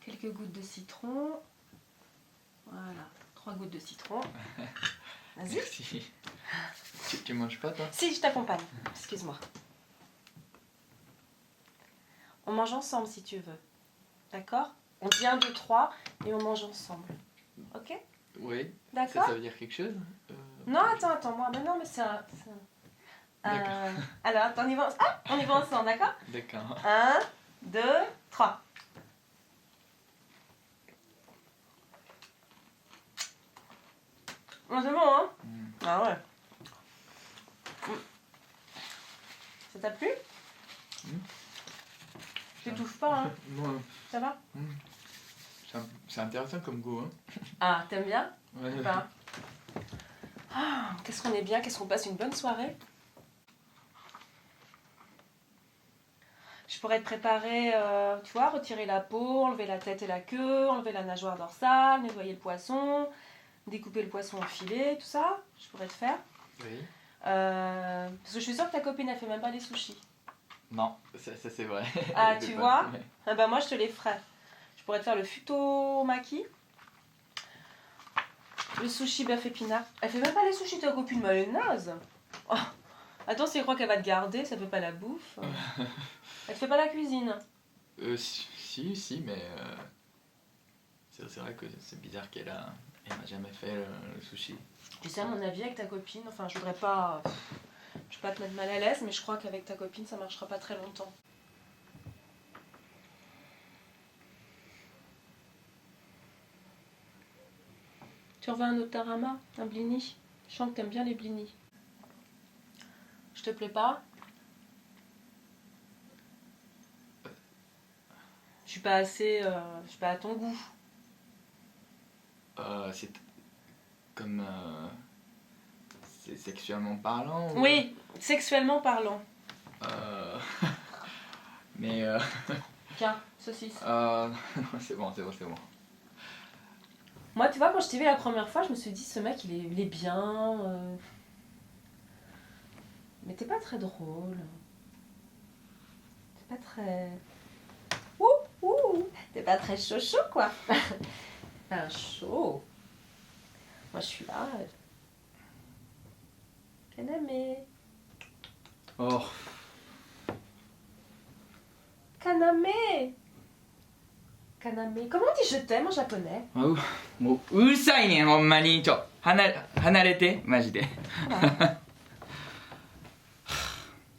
Speaker 12: Quelques gouttes de citron. Voilà, 3 gouttes de citron. Vas-y.
Speaker 17: Merci. Tu manges pas, toi?
Speaker 12: Si, je t'accompagne. Excuse-moi. On mange ensemble si tu veux. D'accord? On dit 1, 2, 3 et on mange ensemble. Ok?
Speaker 17: Oui.
Speaker 12: D'accord?
Speaker 17: Ça veut dire quelque chose?
Speaker 12: Non, attends, moi. Ben non, mais c'est un... alors, attends, on y va, on y va ensemble, d'accord?
Speaker 17: D'accord.
Speaker 12: 1, 2, 3. Oh, c'est bon, hein? Ah ouais. Ça t'a plu? Tu touches pas, hein?
Speaker 17: Non.
Speaker 12: Ça va?
Speaker 17: C'est intéressant comme goût, hein.
Speaker 4: Ah, t'aimes bien?
Speaker 17: Ouais.
Speaker 4: Pas. Ah, qu'est-ce qu'on est bien, qu'est-ce qu'on passe une bonne soirée. Je pourrais te préparer, tu vois, retirer la peau, enlever la tête et la queue, enlever la nageoire dorsale, nettoyer le poisson, découper le poisson en filets, tout ça, je pourrais te faire.
Speaker 17: Oui.
Speaker 4: Parce que je suis sûre que ta copine elle fait même pas les sushis.
Speaker 17: Non, ça c'est vrai.
Speaker 4: Ah,
Speaker 17: Je
Speaker 4: tu
Speaker 17: sais
Speaker 4: vois
Speaker 17: pas, ouais.
Speaker 4: Ah bah moi je te les ferai. Je pourrais te faire le futomaki, le sushi bœuf épinard. Elle fait même pas les sushis, ta copine, mais elle est naze. Oh. Attends, si elle croit qu'elle va te garder, ça fait pas la bouffe. Elle te fait pas la cuisine.
Speaker 17: Si, mais c'est vrai que c'est bizarre qu'elle m'a jamais fait le sushi.
Speaker 4: Tu sais, à mon avis, avec ta copine, enfin, je voudrais pas te mettre mal à l'aise, mais je crois qu'avec ta copine, ça marchera pas très longtemps. Tu en veux un autre tarama, un blini? Je sens que t'aimes bien les blinis. Je te plais pas? Je suis pas assez... je suis pas à ton goût.
Speaker 17: C'est comme... c'est sexuellement parlant ou...
Speaker 4: Oui, sexuellement parlant.
Speaker 17: Mais...
Speaker 4: Tiens, saucisse.
Speaker 17: c'est bon.
Speaker 4: Moi, tu vois, quand je t'ai vu la première fois, je me suis dit, ce mec, il est bien. Mais t'es pas très drôle. T'es pas très... Ouh, t'es pas très chaud, quoi. Un chaud. Moi, je suis là. Kaname.
Speaker 17: Oh.
Speaker 4: Kaname. Kaname. Comment on dit je t'aime en japonais?
Speaker 19: もううるさいねほんまに離れてマジで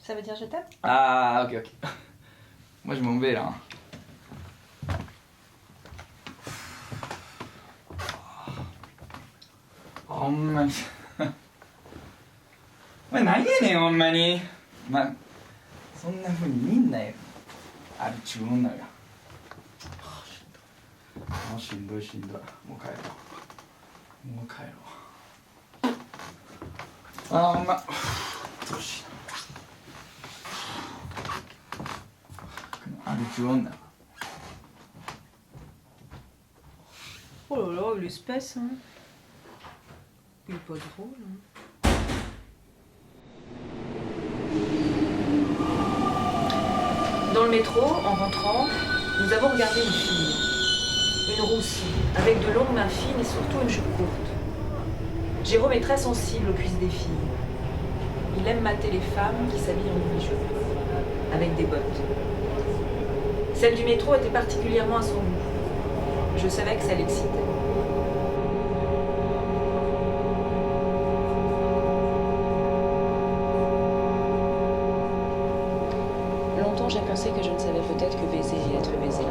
Speaker 4: Ça veut dire je t'aime?
Speaker 19: Ah ok. Moi je m'en vais là.ほんまにお前何やねんほんまにそんな風に見んなよあるちゅう女がしんどいもう帰ろうほんまどうしようあるちゅう女
Speaker 4: Oh là là, l'espèce, hein. Il est pas drôle, hein. Dans le métro, en rentrant, nous avons regardé une fille. Une rousse, avec de longues mains fines et surtout une jupe courte. Jérôme est très sensible aux cuisses des filles. Il aime mater les femmes qui s'habillent en mini-jupe, avec des bottes. Celle du métro était particulièrement à son goût. Je savais que ça l'excitait. Longtemps, j'ai pensé que je ne savais peut-être que baiser et être baisé.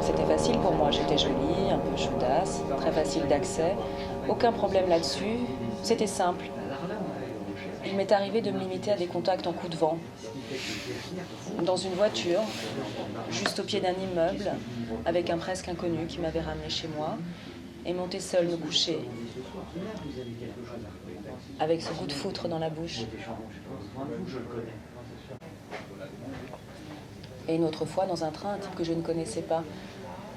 Speaker 4: C'était facile pour moi, j'étais jolie, un peu chaudasse, très facile d'accès, aucun problème là-dessus, c'était simple. Il m'est arrivé de me limiter à des contacts en coup de vent. Dans une voiture, juste au pied d'un immeuble, avec un presque inconnu qui m'avait ramené chez moi, et monter seule me coucher, avec ce goût de foutre dans la bouche. Et une autre fois, dans un train, un type que je ne connaissais pas.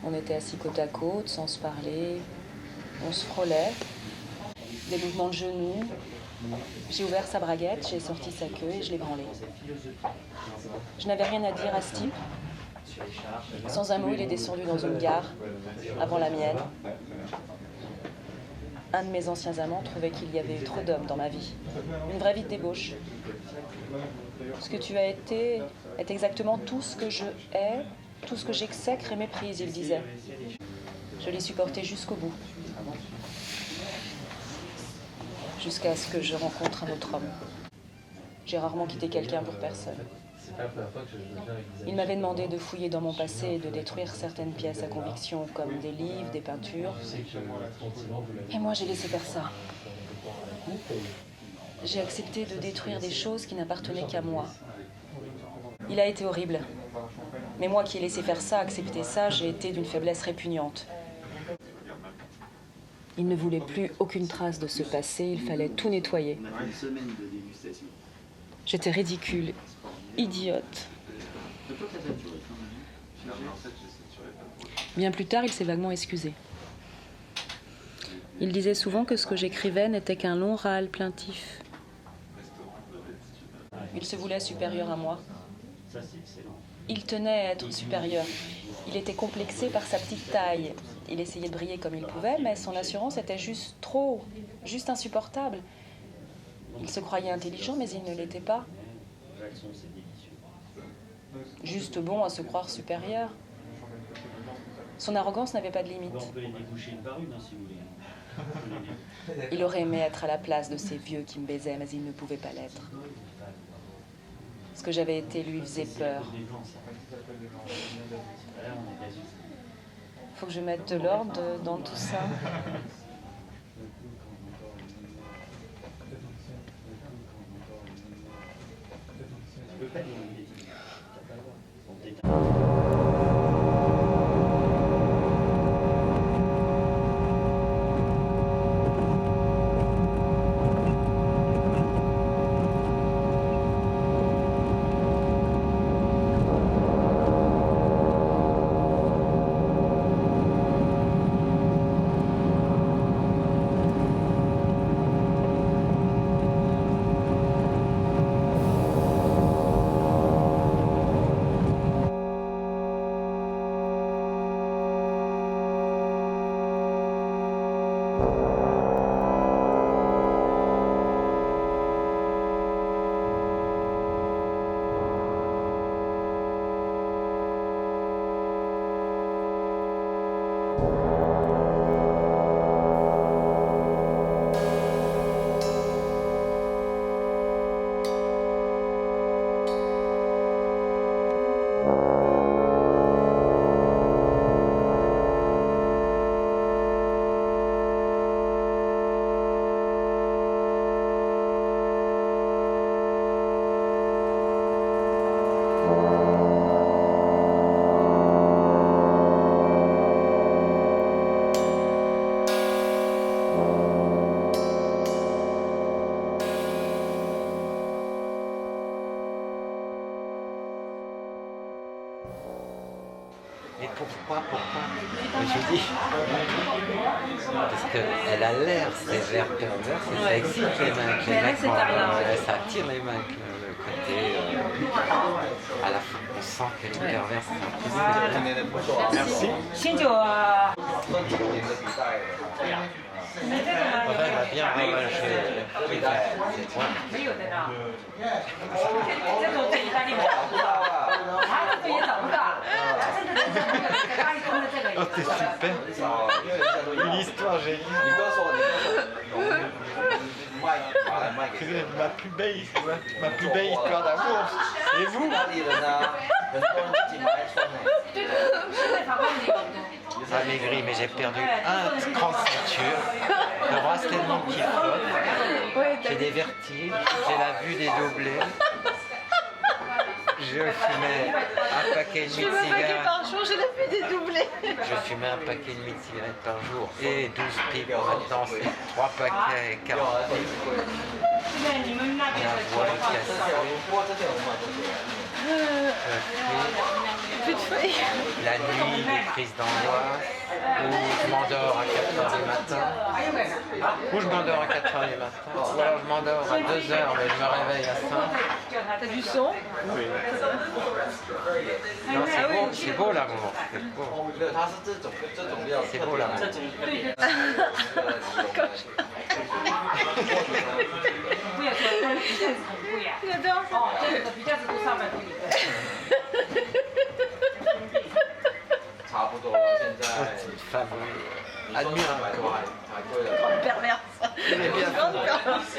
Speaker 4: On était assis côte à côte, sans se parler. On se frôlait. Des mouvements de genoux. J'ai ouvert sa braguette, j'ai sorti sa queue et je l'ai branlé. Je n'avais rien à dire à ce type. Sans un mot, il est descendu dans une gare, avant la mienne. Un de mes anciens amants trouvait qu'il y avait eu trop d'hommes dans ma vie. Une vraie vie de débauche. Ce que tu as été est exactement tout ce que je hais, tout ce que j'exècre et méprise, il disait. Je l'ai supporté jusqu'au bout. Jusqu'à ce que je rencontre un autre homme. J'ai rarement quitté quelqu'un pour personne. Il m'avait demandé de fouiller dans mon passé et de détruire certaines pièces à conviction, comme des livres, des peintures. Et moi, j'ai laissé faire ça. J'ai accepté de détruire des choses qui n'appartenaient qu'à moi. Il a été horrible. Mais moi qui ai laissé faire ça, accepter ça, j'ai été d'une faiblesse répugnante.
Speaker 13: Il ne voulait plus aucune trace de ce passé, il fallait tout nettoyer. J'étais ridicule, idiote. Bien plus tard, il s'est vaguement excusé. Il disait souvent que ce que j'écrivais n'était qu'un long râle plaintif. Il se voulait supérieur à moi. Il tenait à être supérieur. Il était complexé par sa petite taille. Il essayait de briller comme il pouvait, mais son assurance était juste trop, juste insupportable. Il se croyait intelligent, mais il ne l'était pas. Juste bon à se croire supérieur. Son arrogance n'avait pas de limite. Il aurait aimé être à la place de ces vieux qui me baisaient, mais il ne pouvait pas l'être. Ce que j'avais été lui faisait peur. Faut que je mette de l'ordre dans tout ça.
Speaker 7: Mais pourquoi je dis parce qu'elle a l'air sévère, perverse, et ça excite les mecs. Ça attire les mecs, le côté. À la fin, on sent qu'elle est perverse. Merci. Enfin, elle a bien revanché.
Speaker 3: Oh, t'es super. Une histoire géniale. C'est ma plus belle histoire d'amour. Et vous?
Speaker 7: Ça maigrit, mais j'ai perdu un cran de ceinture, le bracelet de mon petit flotte, j'ai des vertiges, j'ai la vue des doublés. Je fumais un paquet de cigarettes
Speaker 12: par jour, j'ai la vue des doublés.
Speaker 7: Je fumais un paquet de cigarettes par jour et 12 pipes. Maintenant, c'est 3 paquets et 40 pipes. La voix est cassée. La nuit, des crises d'angoisse, où je m'endors à 4h du matin, ou je m'endors à 4h du matin, ou alors je m'endors à 2h, mais je me réveille à 5.
Speaker 12: T'as du son?
Speaker 7: Oui. Non, c'est beau l'amour, c'est beau. C'est beau l'amour. C'est une femme admirable.
Speaker 12: Grande perverse.
Speaker 7: Elle est bien.
Speaker 12: Grande perverse.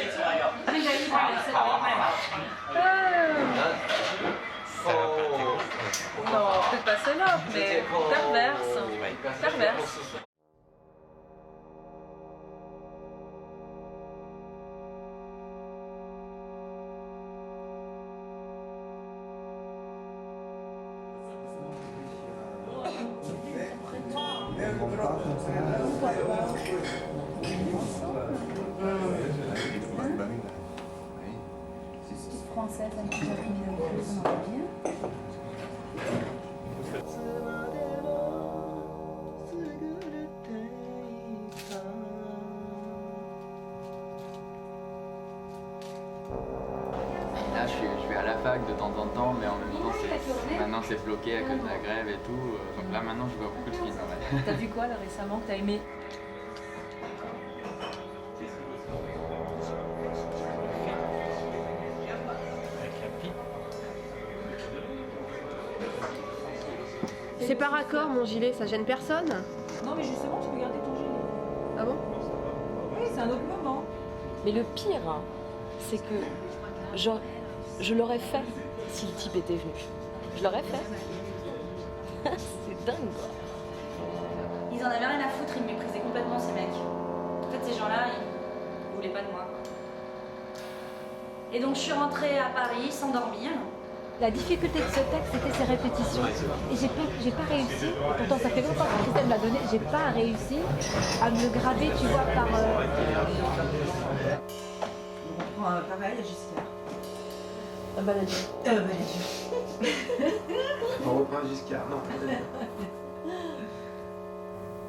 Speaker 13: Non, peut-être pas celle-là, mais perverse. Perverse.
Speaker 17: je vais à la fac de temps en temps, mais en même temps, maintenant c'est bloqué à cause de la grève et tout. Donc là, maintenant, je vois beaucoup de films. Ouais.
Speaker 13: T'as vu quoi là récemment que t'as aimé?
Speaker 5: C'est par accord mon gilet, ça gêne personne?
Speaker 13: Non mais justement, tu peux garder ton gilet.
Speaker 5: Ah bon?
Speaker 13: Oui, c'est un autre moment.
Speaker 6: Mais le pire, c'est que je l'aurais fait si le type était venu. Je l'aurais fait. C'est dingue quoi.
Speaker 10: Ils en avaient rien à foutre, ils me méprisaient complètement ces mecs. En fait, ces gens-là, ils voulaient pas de moi. Et donc je suis rentrée à Paris sans dormir.
Speaker 11: La difficulté de ce texte, c'était ses répétitions. Et j'ai pas réussi, et pourtant ça fait longtemps que Christelle m'a donné, j'ai pas réussi à me le graver, tu vois, par...
Speaker 13: On prend pareil à Giscard.
Speaker 6: Un baladeur.
Speaker 8: On reprend Giscard, non.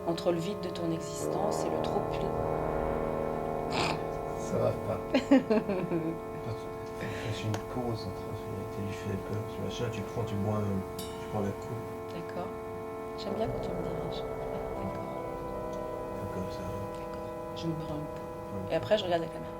Speaker 6: Entre le vide de ton existence et le trop plein.
Speaker 8: Ça va pas. C'est une cause entre celui qui fait peur, ce machin, tu prends la coupe.
Speaker 6: D'accord. J'aime bien quand tu me diriges. D'accord.
Speaker 8: Comme ça.
Speaker 6: D'accord. Je me brûle un peu. Et après, je regarde la caméra.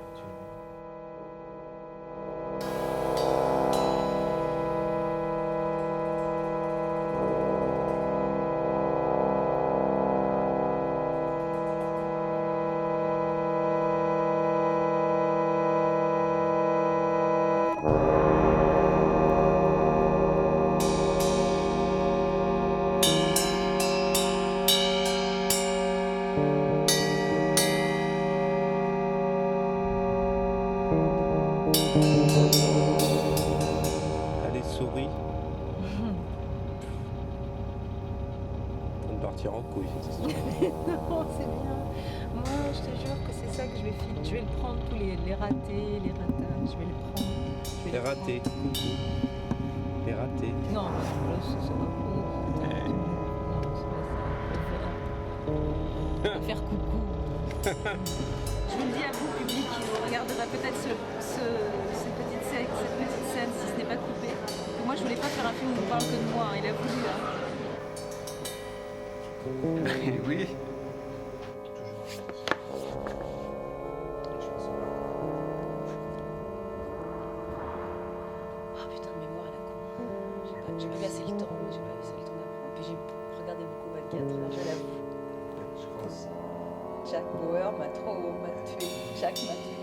Speaker 8: Allez, souris. On va partir en couille, cette histoire.
Speaker 13: Non, c'est bien. Moi, je te jure que c'est ça que je vais faire. Je vais le prendre, tous les ratés, les ratages, je vais le prendre.
Speaker 8: Les ratés, coucou. Les ratés.
Speaker 13: Non, là, ça va pas. Non, c'est pas ça. Faire coucou. Je vous le dis à vous, public, qui regarderez peut-être cette petite scène, si ce n'est pas coupé. Que moi, je voulais pas faire un film où on parle que de moi. Il a voulu,
Speaker 8: Oui.
Speaker 6: Oh putain de mémoire à la con. J'ai pas eu assez le temps, j'ai pas eu assez le temps d'apprendre. Puis j'ai regardé beaucoup 24, alors je l'avoue. Jack Bauer m'a tué. Jack m'a tué.